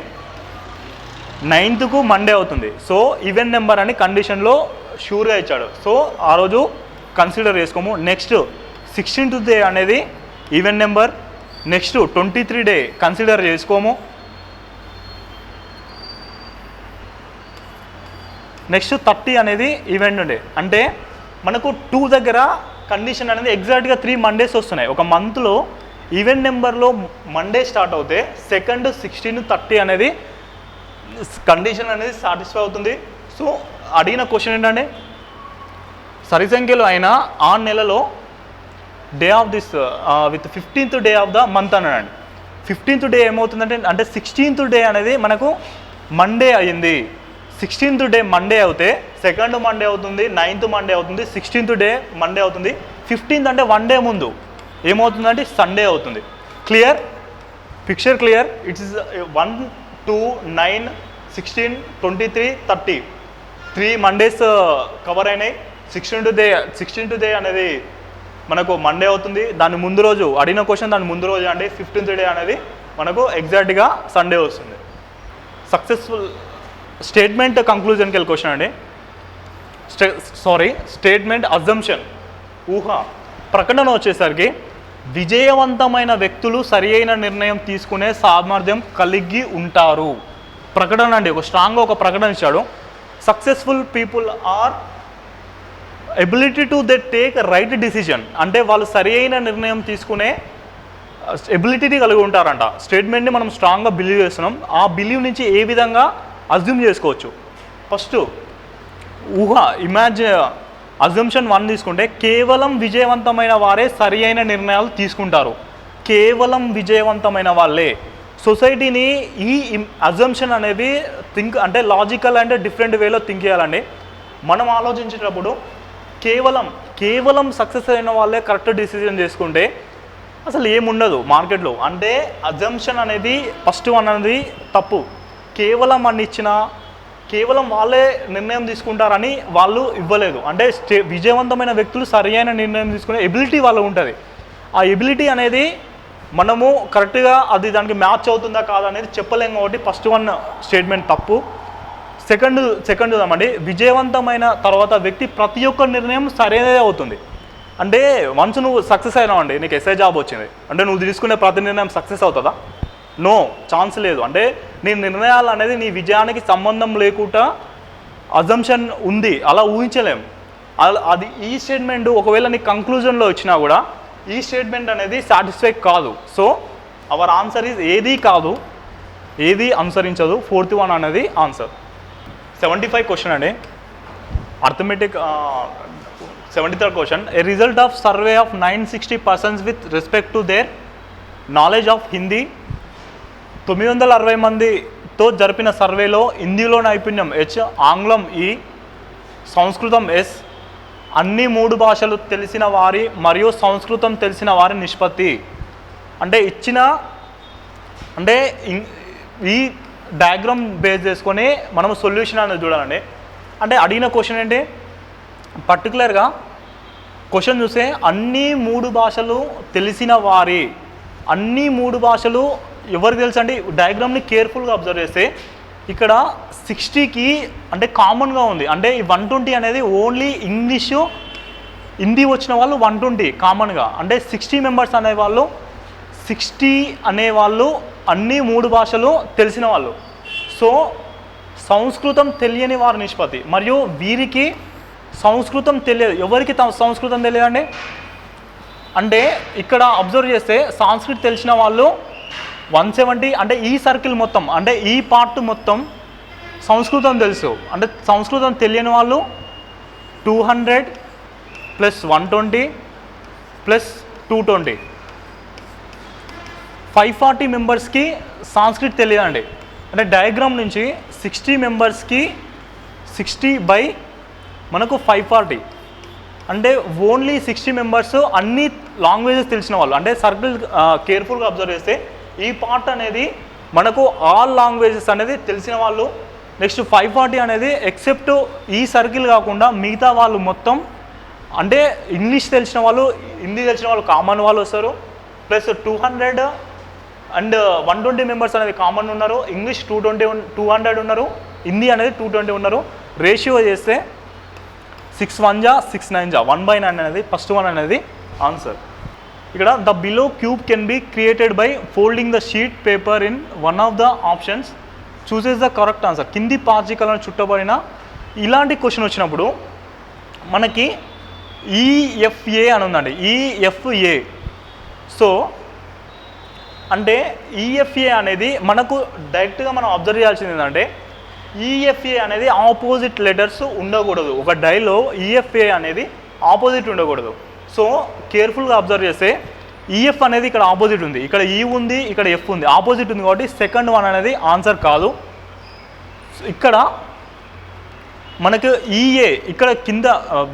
9th మండే అవుతుంది. సో ఈవెన్ నెంబర్ అని కండిషన్లో షూర్గా ఇచ్చాడు. సో ఆ రోజు కన్సిడర్ చేసుకోము. నెక్స్ట్ 16th డే అనేది even number. Next 23 day consider చేసుకోము. నెక్స్ట్ 30 అనేది ఈవెంట్ డే. అంటే మనకు 2 దగ్గర కండిషన్ అనేది ఎగ్జాక్ట్గా 3 Mondays వస్తున్నాయి. ఒక మంత్లో ఈవెంట్ నెంబర్లో మండే స్టార్ట్ అవుతే సెకండ్ 16 30 అనేది కండిషన్ అనేది సాటిస్ఫై అవుతుంది. సో అడిగిన క్వశ్చన్ ఏంటంటే సరి సంఖ్యలో అయినా ఆ నెలలో day of this with 15th day of the month అన్నాడండి. 15th డే ఏమవుతుందంటే అంటే 16th డే అనేది మనకు మండే అయ్యింది. 16th డే మండే అవుతే సెకండ్ మండే అవుతుంది, 9th మండే అవుతుంది, 16th డే మండే అవుతుంది. 15th అంటే 1 డే ముందు ఏమవుతుందంటే సండే అవుతుంది. Clear? Picture clear? It's 1 2 9 16 23 30 3 Mondays cover అయినాయి. 16th డే అనేది మనకు మండే అవుతుంది. దాని ముందు రోజు అడిగిన క్వశ్చన్ దాని ముందు రోజు అంటే 15th డే అనేది మనకు ఎగ్జాక్ట్గా సండే వస్తుంది. సక్సెస్ఫుల్ స్టేట్మెంట్ కంక్లూజన్కి వెళ్ళి క్వశ్చన్ అండి. స్టేట్మెంట్ అజంప్షన్ ఊహ. ప్రకటన వచ్చేసరికి విజయవంతమైన వ్యక్తులు సరి అయిన నిర్ణయం తీసుకునే సామర్థ్యం కలిగి ఉంటారు. ప్రకటన అండి, ఒక స్ట్రాంగ్గా ఒక ప్రకటన ఇచ్చాడు. Successful people are ability to they take right decision. అంటే వాళ్ళు సరి అయిన నిర్ణయం తీసుకునే ఎబిలిటీని కలిగి ఉంటారంట. స్టేట్మెంట్ని మనం స్ట్రాంగ్గా బిలీవ్ చేస్తున్నాం. ఆ బిలీవ్ నుంచి ఏ విధంగా అజ్యూమ్ చేసుకోవచ్చు? ఫస్ట్ ఊహ, అజంప్షన్ 1 తీసుకుంటే కేవలం విజయవంతమైన వారే సరి అయిన నిర్ణయాలు తీసుకుంటారు. కేవలం విజయవంతమైన వాళ్ళే. సొసైటీని ఈ అజంప్షన్ అనేది అంటే లాజికల్ అంటే డిఫరెంట్ వేలో థింక్ చేయాలండి. మనం ఆలోచించేటప్పుడు కేవలం సక్సెస్ అయిన వాళ్ళే కరెక్ట్ డిసిజన్ చేసుకుంటే అసలు ఏముండదు మార్కెట్లో. అంటే అజంప్షన్ అనేది ఫస్ట్ వన్ అనేది తప్పు. కేవలం అన్ని ఇచ్చినా కేవలం వాళ్ళే నిర్ణయం తీసుకుంటారని వాళ్ళు ఇవ్వలేదు. అంటే విజయవంతమైన వ్యక్తులు సరైన నిర్ణయం తీసుకునే ఎబిలిటీ వాళ్ళు ఉంటుంది. ఆ ఎబిలిటీ అనేది మనము కరెక్ట్గా అది దానికి మ్యాచ్ అవుతుందా కాదా అనేది చెప్పలేము. కాబట్టి ఫస్ట్ వన్ స్టేట్మెంట్ తప్పు. సెకండ్ చూద్దామండి. విజయవంతమైన తర్వాత వ్యక్తి ప్రతి ఒక్క నిర్ణయం సరైనదే అవుతుంది. అంటే వన్స్ నువ్వు సక్సెస్ అయినావు అండి, నీకు ఎస్ఐ జాబ్ వచ్చింది అంటే నువ్వు తీసుకునే ప్రతి నిర్ణయం సక్సెస్ అవుతుందా? నో, ఛాన్స్ లేదు. అంటే నీ నిర్ణయాలు అనేది నీ విజయానికి సంబంధం లేకుండా అజంప్షన్ ఉంది, అలా ఊహించలేం. అది ఈ స్టేట్మెంట్ ఒకవేళ నీ కంక్లూజన్లో వచ్చినా కూడా ఈ స్టేట్మెంట్ అనేది సాటిస్ఫై కాదు. సో అవర్ ఆన్సర్ ఈజ్ ఏది కాదు, ఏది అనుసరించదు. 4th వన్ అనేది ఆన్సర్. 75 క్వశ్చన్ అండి, arithmetic. 73rd question. A result of survey of 960 persons with respect to their knowledge of Hindi. 960 మందితో జరిపిన సర్వేలో హిందీలో నైపుణ్యం H, ఆంగ్లం E, సంస్కృతం S, అన్ని 3 భాషలు తెలిసిన వారి మరియు సంస్కృతం తెలిసిన వారి నిష్పత్తి. అంటే ఈ డయాగ్రామ్ బేస్ చేసుకొని మనం సొల్యూషన్ అనేది చూడాలండి. అంటే అడిగిన క్వశ్చన్ ఏంటి, పర్టికులర్గా క్వశ్చన్ చూస్తే అన్ని 3 భాషలు తెలిసిన వారి, అన్ని 3 భాషలు ఎవరికి తెలుసు అంటే డయాగ్రామ్ని కేర్ఫుల్గా అబ్జర్వ్ చేస్తే ఇక్కడ 60కి అంటే కామన్గా ఉంది. అంటే ఈ 120 అనేది ఓన్లీ ఇంగ్లీషు హిందీ వచ్చిన వాళ్ళు 120 కామన్గా. అంటే 60 మెంబర్స్ అనేవాళ్ళు 60 అనేవాళ్ళు అన్ని 3 భాషలు తెలిసిన వాళ్ళు. సో సంస్కృతం తెలియని వారి నిష్పత్తి. మరియు వీరికి సంస్కృతం తెలియదు. ఎవరికి సంస్కృతం తెలియదండి అంటే ఇక్కడ అబ్జర్వ్ చేస్తే సంస్కృతం తెలిసిన వాళ్ళు 170. అంటే ఈ సర్కిల్ మొత్తం అంటే ఈ పార్ట్ మొత్తం సంస్కృతం తెలుసు. అంటే సంస్కృతం తెలియని వాళ్ళు 200 + 120 + 220 540 మెంబర్స్కి సంస్కృతం తెలియదండి. అంటే డయాగ్రామ్ నుంచి 60 మెంబర్స్కి 60 బై మనకు 540 అంటే ఓన్లీ 60 మెంబర్స్ అన్ని లాంగ్వేజెస్ తెలిసిన వాళ్ళు. అంటే సర్కిల్ కేర్ఫుల్గా అబ్జర్వ్ చేస్తే ఈ పార్ట్ అనేది మనకు ఆల్ లాంగ్వేజెస్ అనేది తెలిసిన వాళ్ళు. నెక్స్ట్ 540 అనేది ఎక్సెప్ట్ ఈ సర్కిల్ కాకుండా మిగతా వాళ్ళు మొత్తం అంటే ఇంగ్లీష్ తెలిసిన వాళ్ళు, హిందీ తెలిసిన వాళ్ళు కామన్ వాళ్ళు వస్తారు. ప్లస్ 200 అండ్ 120 మెంబర్స్ అనేది కామన్ ఉన్నారు. ఇంగ్లీష్ 200 ఉన్నారు, హిందీ అనేది 220 ఉన్నారు. రేషియో చేస్తే 6 1 జా 6 9 జా 1/9 అనేది ఫస్ట్ వన్ అనేది ఆన్సర్. ఇక్కడ the below cube can be created by folding the sheet paper in one of the options, chooses the correct answer. కింది పాచికలను చుట్టబడిన ఇలాంటి క్వశ్చన్ వచ్చినప్పుడు మనకి ఈఎఫ్ఏ అని ఉందండి. ఈఎఫ్ఏ. సో అంటే ఈఎఫ్ఏ అనేది మనకు డైరెక్ట్గా మనం అబ్జర్వ్ చేయాల్సింది ఏంటంటే ఈఎఫ్ఏ అనేది ఆపోజిట్ లెటర్స్ ఉండకూడదు. ఒక డైలో ఈఎఫ్ఏ అనేది ఆపోజిట్ ఉండకూడదు. సో కేర్ఫుల్గా అబ్జర్వ్ చేస్తే ఈఎఫ్ అనేది ఇక్కడ ఆపోజిట్ ఉంది, ఇక్కడ ఈ ఉంది, ఇక్కడ ఎఫ్ ఉంది, ఆపోజిట్ ఉంది. కాబట్టి సెకండ్ వన్ అనేది ఆన్సర్ కాదు. ఇక్కడ మనకు ఈఏ ఇక్కడ కింద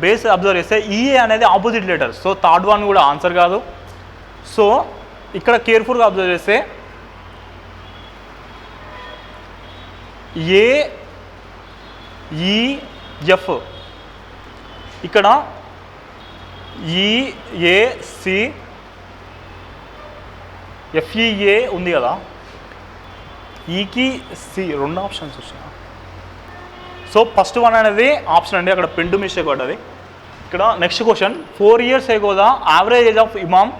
బేస్ అబ్జర్వ్ చేస్తే ఈఏ అనేది opposite letter. So third one కూడా ఆన్సర్ కాదు. సో ఇక్కడ కేర్ఫుల్గా అబ్జర్వ్ చేస్తే ఏఈఎఫ్ ఇక్కడ ఈఏసి ఎఫ్ఈఏ ఉంది కదా, ఈకి సి 2 ఆప్షన్స్ వచ్చినాయి. సో ఫస్ట్ వన్ అనేది ఆప్షన్ అండి, అక్కడ పెండు మిస్టేక్ పడ్డది. ఇక్కడ next question. 4 years ago the average age of Imam.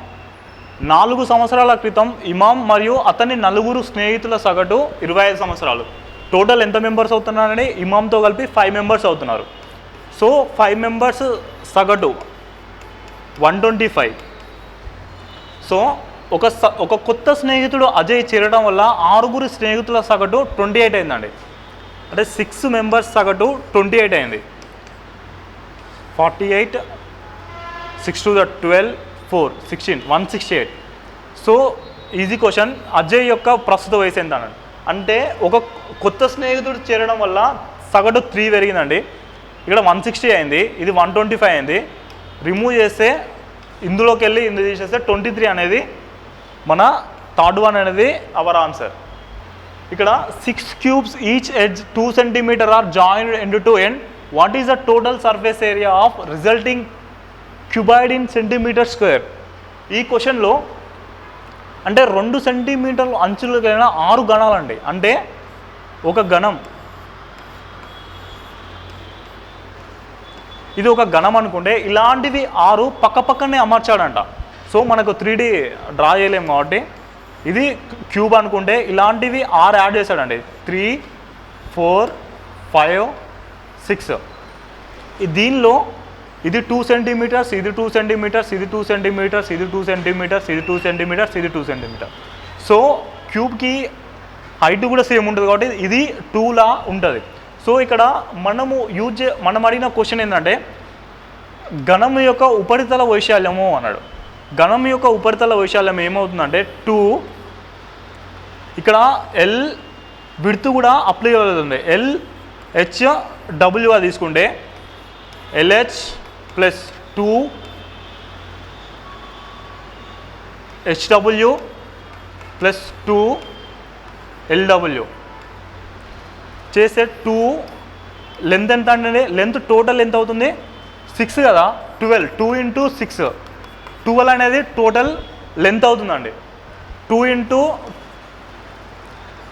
4 సంవత్సరాల క్రితం ఇమామ్ మరియు అతని 4 స్నేహితుల సగటు 25 సంవత్సరాలు. టోటల్ ఎంత మెంబర్స్ అవుతున్నారని ఇమామ్తో కలిపి 5 మెంబర్స్ అవుతున్నారు. సో 5 మెంబర్స్ సగటు 125. సో ఒక కొత్త స్నేహితుడు అజయ్ చేరడం వల్ల 6 స్నేహితుల సగటు 28 అయిందండి. అంటే 6 మెంబర్స్ సగటు 28 అయింది. 48 6 to the 12 4 16 168. So easy question. Ajay యొక్క ప్రస్తుత వయసు ఎంత అంటే ఒక కొత్త స్నేహితుడు చేరడం వల్ల సగటు 3 పెరిగిందండి. ఇక్కడ 160 అయింది, ఇది 125 అయింది. రిమూవ్ చేస్తే ఇందులోకి వెళ్ళి ఇందులో తీసేస్తే 23 అనేది మన థర్డ్ వన్ అనేది అవర్ ఆన్సర్. ఇక్కడ 6 cubes each edge 2 cm are joined end to end. What is the total surface area of resulting cuboid in centimetre square? ఈ క్వశ్చన్లో అంటే 2 సెంటీమీటర్లు అంచులకైనా 6 గణాలండి. అంటే ఒక గణం, ఇది ఒక గణం అనుకుంటే ఇలాంటివి 6 పక్కనే అమర్చాడంట. సో మనకు 3D డ్రా చేయలేము కాబట్టి ఇది క్యూబ్ అనుకుంటే ఇలాంటివి 6 యాడ్ చేశాడండి. 3, 4, 5, 6. దీనిలో ఇది 2 సెంటీమీటర్స్, ఇది 2 సెంటీమీటర్స్, ఇది 2 సెంటీమీటర్స్, ఇది 2 సెంటీమీటర్స్, ఇది 2 సెంటీమీటర్స్, ఇది 2 సెంటీమీటర్స్. సో క్యూబ్కి హైట్ కూడా సేమ్ ఉంటుంది కాబట్టి ఇది 2 లా ఉంటుంది. సో ఇక్కడ మనం అడిగిన క్వశ్చన్ ఏంటంటే ఘనం యొక్క ఉపరితల వైశాల్యము అన్నాడు. ఘనం యొక్క ఉపరితల వైశాల్యం ఏమవుతుందంటే 2, ఇక్కడ ఎల్ విడ్త్ కూడా అప్లై అవుతుంది. LHW తీసుకుంటే LH plus 2 HW plus 2 LW చేస్తే 2 లెంత్ ఎంత అంటే లెంత్ టోటల్ ఎంత అవుతుంది? 6 కదా, 12. 2 × 6 12 అనేది టోటల్ లెంత్ అవుతుందండి. 2 ×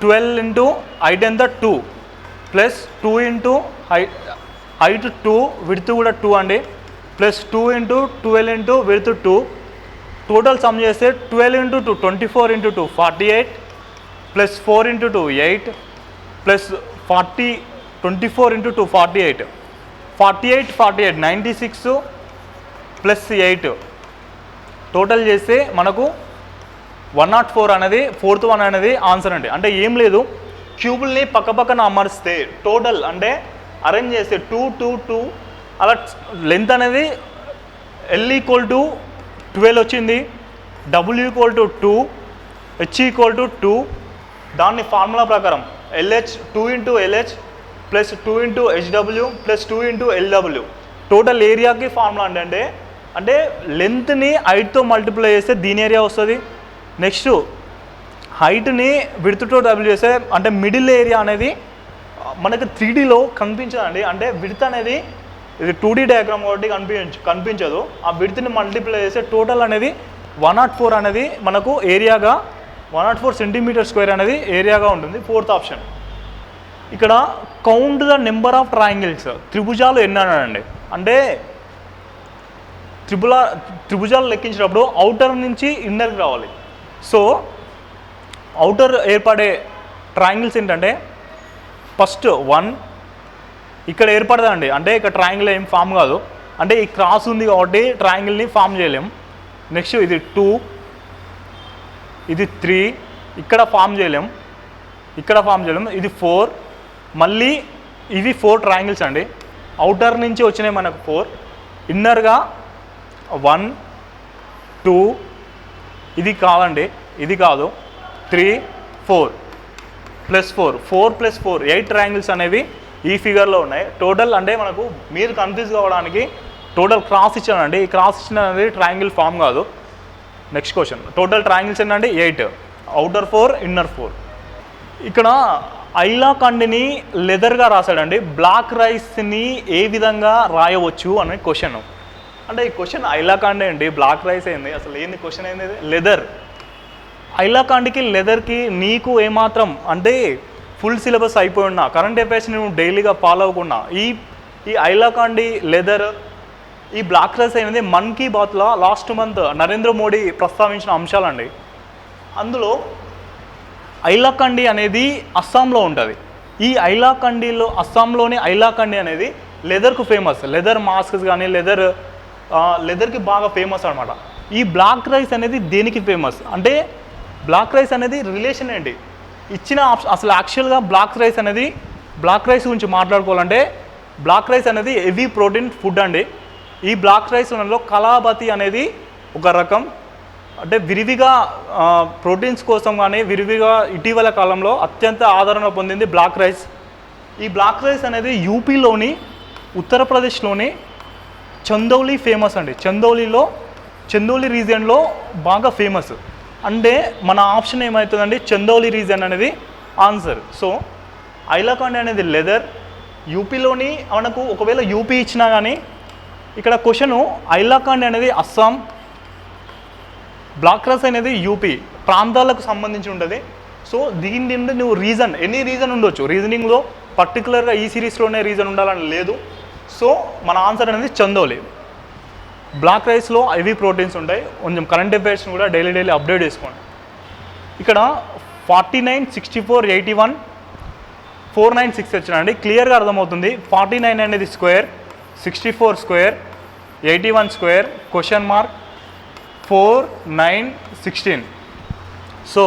12 హైట్ ఎంత 2 ప్లస్ 2 × హైట్ 2 విడ్త్ కూడా 2 అండి ప్లస్ 2 × 12 విడ్త్ 2 టోటల్ సమ్ చేస్తే 12 × 2 24 × 2 48 ప్లస్ 4 × 2 8 ప్లస్ 24 × 2 48 96 ప్లస్ 8 టోటల్ చేస్తే మనకు 104 అనేది ఫోర్త్ వన్ అనేది ఆన్సర్ అండి. అంటే ఏం లేదు, క్యూబుల్ని పక్కన అమర్స్తే టోటల్ అంటే అరేంజ్ చేస్తే 2 2 2 అలా లెంత్ అనేది L = 12 వచ్చింది, W = 2, H = 2. దాన్ని ఫార్ములా ప్రకారం LH 2 × LH plus 2 × HW plus 2 × LW total ఏరియాకి ఫార్ములా అంటే లెంత్ని హైట్తో మల్టిప్లై చేస్తే దీని ఏరియా వస్తుంది. నెక్స్ట్ హైట్ని విడ్త్తో డబుల్ చేస్తే అంటే మిడిల్ ఏరియా అనేది మనకు 3Dలో కనిపించదండి. అంటే విడ్త్ అనేది ఇది 2D డయాగ్రామ్ కాబట్టి కనిపించదు. ఆ విడ్త్ని మల్టిప్లై చేస్తే టోటల్ అనేది 104 అనేది మనకు ఏరియాగా 104 సెంటీమీటర్ స్క్వేర్ అనేది ఏరియాగా ఉంటుంది. Fourth option. ఇక్కడ count the number of triangles, త్రిభుజాలు ఎన్ని అన్నాడండి. అంటే త్రిభుజాలు లెక్కించినప్పుడు అవుటర్ నుంచి ఇన్నర్కి రావాలి. సో అవుటర్ ఏర్పడే ట్రయాంగిల్స్ ఏంటంటే ఫస్ట్ 1 ఇక్కడ ఏర్పడదండి. అంటే ఇక్కడ ట్రయాంగిల్ ఏం ఫామ్ కాదు, అంటే ఈ క్రాస్ ఉంది కాబట్టి ట్రయాంగిల్ని ఫామ్ చేయలేం. నెక్స్ట్ ఇది 2, ఇది 3, ఇక్కడ ఫామ్ చేయలేం, ఇది 4, మళ్ళీ ఇవి 4 ట్రయాంగిల్స్ అండి. అవుటర్ నుంచి వచ్చినాయి మనకు 4, ఇన్నర్గా 1 2 ఇది కాదండి, ఇది కాదు 3 4 ప్లస్ 4 8 ట్రయాంగిల్స్ అనేవి ఈ ఫిగర్లో ఉన్నాయి. టోటల్ అంటే మనకు మీరు కన్ఫ్యూజ్ కావడానికి టోటల్ క్రాస్ ఇచ్చానండి. ఈ క్రాస్ ఇచ్చిన అనేది ట్రయాంగిల్ ఫామ్ కాదు. నెక్స్ట్ క్వశ్చన్, టోటల్ ట్రయాంగిల్స్ ఏంటంటే 8, అవుటర్ 4 ఇన్నర్ 4. ఇక్కడ ఐలాఖండ్ని లెదర్గా రాశాడండి. బ్లాక్ రైస్ని ఏ విధంగా రాయవచ్చు అనే క్వశ్చన్. అంటే ఈ క్వశ్చన్ ఐలాఖండ్ ఏంటి, బ్లాక్ రైస్ ఏంది, అసలు ఏంది క్వశ్చన్ ఏంది? లెదర్. ఐలాఖండ్కి లెదర్కి నీకు ఏమాత్రం అంటే ఫుల్ సిలబస్ అయిపోయి ఉన్నా, కరెంట్ అఫైర్స్ని నువ్వు డైలీగా ఫాలో అవ్వకుండా ఈ ఐలాఖండ్ లెదర్ ఈ బ్లాక్ రైస్ అనేది మన్ కీ బాత్లో లాస్ట్ మంత్ నరేంద్ర మోడీ ప్రస్తావించిన అంశాలండి. అందులో ఐలాఖండి అనేది అస్సాంలో ఉంటుంది. ఈ అస్సాంలోని ఐలాఖండి అనేది లెదర్కు ఫేమస్. లెదర్ మాస్క్స్ కానీ లెదర్కి బాగా ఫేమస్ అనమాట. ఈ బ్లాక్ రైస్ అనేది దేనికి ఫేమస్ అంటే బ్లాక్ రైస్ అనేది రిలేషన్ ఏంటి ఇచ్చిన అసలు యాక్చువల్గా బ్లాక్ రైస్ గురించి మాట్లాడుకోవాలంటే బ్లాక్ రైస్ అనేది హెవీ ప్రోటీన్ ఫుడ్ అండి. ఈ బ్లాక్ రైస్లలో కలాబతి అనేది ఒక రకం, అంటే విరివిగా ప్రోటీన్స్ కోసం కానీ విరివిగా ఇటీవల కాలంలో అత్యంత ఆదరణ పొందింది బ్లాక్ రైస్. ఈ బ్లాక్ రైస్ అనేది యూపీలోని ఉత్తరప్రదేశ్లోని చందౌలి ఫేమస్ అండి. చందౌలి రీజియన్లో బాగా ఫేమస్. అంటే మన ఆప్షన్ ఏమవుతుందండి, చందౌలి రీజియన్ అనేది ఆన్సర్. సో హైలాకాండి అనేది లెదర్. యూపీలోని మనకు ఒకవేళ యూపీ ఇచ్చినా కానీ ఇక్కడ క్వశ్చను హైలాకాండి అనేది అస్సాం, బ్లాక్ రాస్ అనేది యూపీ ప్రాంతాలకు సంబంధించి ఉంటుంది. సో దీని నుండి నువ్వు రీజన్ ఎనీ రీజన్ ఉండొచ్చు. రీజనింగ్లో పర్టికులర్గా ఈ సిరీస్లోనే రీజన్ ఉండాలని లేదు. సో మన ఆన్సర్ అనేది చందౌలి. బ్లాక్ రైస్లో హెవీ ప్రోటీన్స్ ఉంటాయి. కొంచెం కరెంట్ అఫైర్స్ని కూడా డైలీ అప్డేట్ చేసుకోండి. ఇక్కడ 49, 64, 81, 496 వచ్చినండి. క్లియర్గా అర్థమవుతుంది. 49 అనేది square, 64 square, 81 square, question mark, 4, 9, 16. So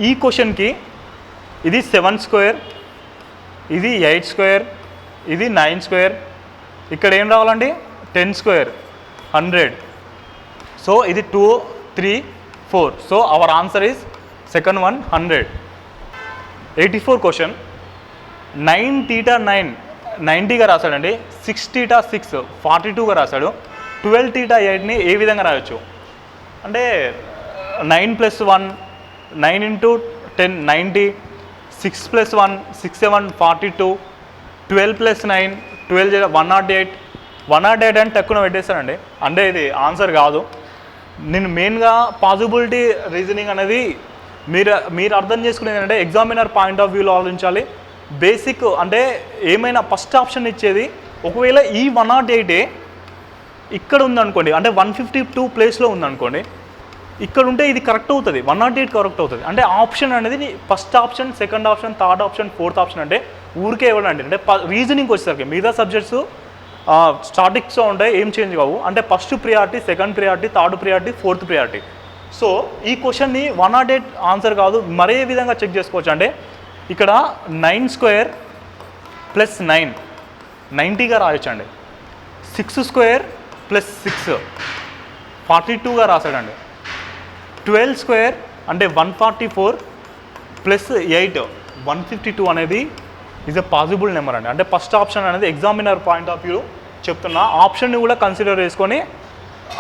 ఈ క్వశ్చన్కి ఇది 7 స్క్వేర్, ఇది 8 స్క్వేర్, ఇది 9 స్క్వేర్, ఇక్కడ ఏం రావాలండి 10 స్క్వేర్, 100. సో ఇది 2, 3, 4. So our answer is second one 100. 84 question. 9 θ 9 90గా రాశాడండి. 6 θ 6 42గా రాశాడు. 12 θ 8ని ఏ విధంగా రాయొచ్చు అంటే 9 + 1 9 × 10 90, 6 + 1 6, 7 42, 12 + 9 12 108 అని తక్కువ పెట్టేస్తానండి. అంటే ఇది ఆన్సర్ కాదు. నేను మెయిన్గా పాసిబిలిటీ రీజనింగ్ అనేది మీరు అర్థం చేసుకునేది ఏంటంటే ఎగ్జామినర్ పాయింట్ ఆఫ్ వ్యూలో ఆలోచించాలి. బేసిక్ అంటే ఏమైనా ఫస్ట్ ఆప్షన్ ఇచ్చేది ఒకవేళ ఈ 108 ఇక్కడ ఉందనుకోండి, అంటే 152 ప్లేస్లో ఉందనుకోండి, ఇక్కడ ఉంటే ఇది కరెక్ట్ అవుతుంది, 108 కరెక్ట్ అవుతుంది. అంటే ఆప్షన్ అనేది first option, second option, third option, fourth option అంటే ఊరికే ఇవ్వడండి. అంటే రీజనింగ్ వచ్చేసరికి మిగతా సబ్జెక్ట్స్ స్టాటిక్స్లో ఉంటాయి, ఏం చేంజ్ కావు. అంటే first priority, second priority, third priority, fourth priority. So ఈ క్వశ్చన్ని 108 ఆన్సర్ కాదు, మరే విధంగా చెక్ చేసుకోవచ్చు అంటే ఇక్కడ 9 స్క్వేర్ + 9 90గా రాయొచ్చండి. 6 స్క్వేర్ + 6 42గా రాశాడండి. 12 స్క్వేర్ అంటే 144 + 8 152 అనేది ఈజ్ ఎ పాసిబుల్ నెంబర్ అండి. అంటే ఫస్ట్ ఆప్షన్ అనేది ఎగ్జామినర్ పాయింట్ ఆఫ్ వ్యూ చెప్తున్నా, ఆప్షన్ని కూడా కన్సిడర్ చేసుకొని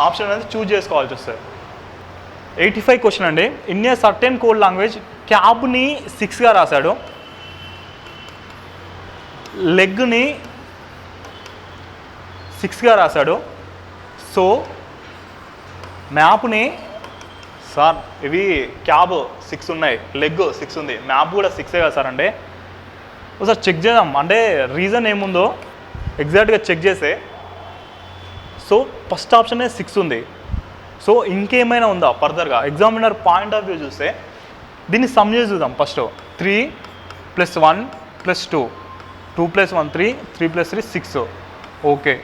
ఆప్షన్ అనేది చూజ్ చేసుకోవాల్సి వస్తుంది. 85 క్వశ్చన్ అండి. In a certain code language క్యాబ్ని 6గా రాశాడు, లెగ్ని 6గా రాశాడు. సో మ్యాప్ని సార్ ఇవి క్యాబ్ 6 ఉన్నాయి, లెగ్ 6 ఉంది, మ్యాప్ కూడా 6 కదా సార్ అంటే ఒకసారి చెక్ చేద్దాం. అంటే రీజన్ ఏముందో ఎగ్జాక్ట్గా చెక్ చేస్తే సో ఫస్ట్ ఆప్షనే 6 ఉంది. సో ఇంకేమైనా ఉందా ఫర్దర్గా ఎగ్జామినర్ పాయింట్ ఆఫ్ వ్యూ చూస్తే దీన్ని సమ్ చేసి చూద్దాం. ఫస్ట్ 3 + 1 + 2 2 + 1 3 3 + 3 6. ఓకే.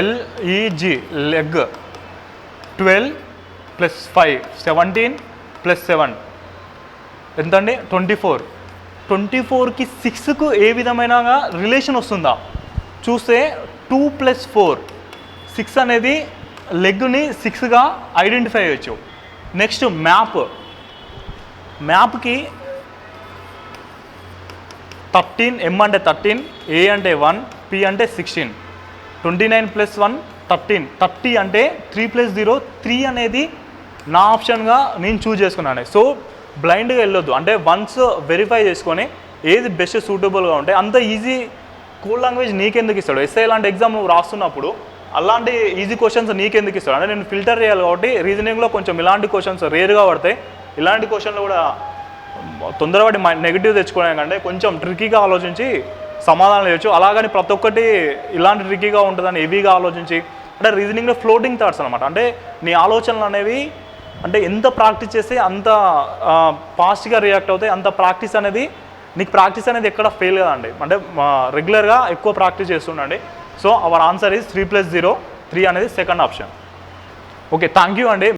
LEG లెగ్ 12 + 5 17 + 7 ఎంతండి 24. 24కి 6కు ఏ విధమైన రిలేషన్ వస్తుందా చూస్తే 2 + 4 6 అనేది లెగ్ని 6గా ఐడెంటిఫై చేయొచ్చు. నెక్స్ట్ మ్యాప్కి 13, M అంటే 13, A అంటే 1, P అంటే 16. 29 + 1 13 30 అంటే 3 + 0 3 అనేది నా ఆప్షన్గా నేను చూజ్ చేసుకున్నాను. సో బ్లైండ్గా వెళ్ళొద్దు. అంటే వన్స్ వెరిఫై చేసుకొని ఏది బెస్ట్ సూటబుల్గా ఉంటే అంత ఈజీ కోడ్ లాంగ్వేజ్ నీకెందుకు ఇస్తాడు. ఎస్ఐ లాంటి ఎగ్జామ్ నువ్వు రాస్తున్నప్పుడు అలాంటి ఈజీ క్వశ్చన్స్ నీకెందుకు ఇస్తాడు అంటే నేను ఫిల్టర్ చేయాలి కాబట్టి రీజనింగ్లో కొంచెం ఇలాంటి క్వశ్చన్స్ రేర్గా పడతాయి. ఇలాంటి క్వశ్చన్లు కూడా తొందరపడి నెగిటివ్ తెచ్చుకోవడం కంటే కొంచెం ట్రిక్కీగా ఆలోచించి సమాధానం చేయొచ్చు. అలాగని ప్రతి ఒక్కటి ఇలాంటి ట్రిక్కీగా ఉంటుందని హెవీగా ఆలోచించి అంటే రీజనింగ్లో ఫ్లోటింగ్ థాట్స్ అనమాట. అంటే నీ ఆలోచనలు అనేవి అంటే ఎంత ప్రాక్టీస్ చేస్తే అంత ఫాస్ట్గా రియాక్ట్ అవుతాయి. అంత ప్రాక్టీస్ అనేది నీకు ప్రాక్టీస్ అనేది ఎక్కడ ఫెయిల్ కదండి. అంటే రెగ్యులర్గా ఎక్కువ ప్రాక్టీస్ చేస్తుండండి. సో అవర్ ఆన్సర్ ఈజ్ 3 + 0 3 అనేది second option. Okay, thank you అండి.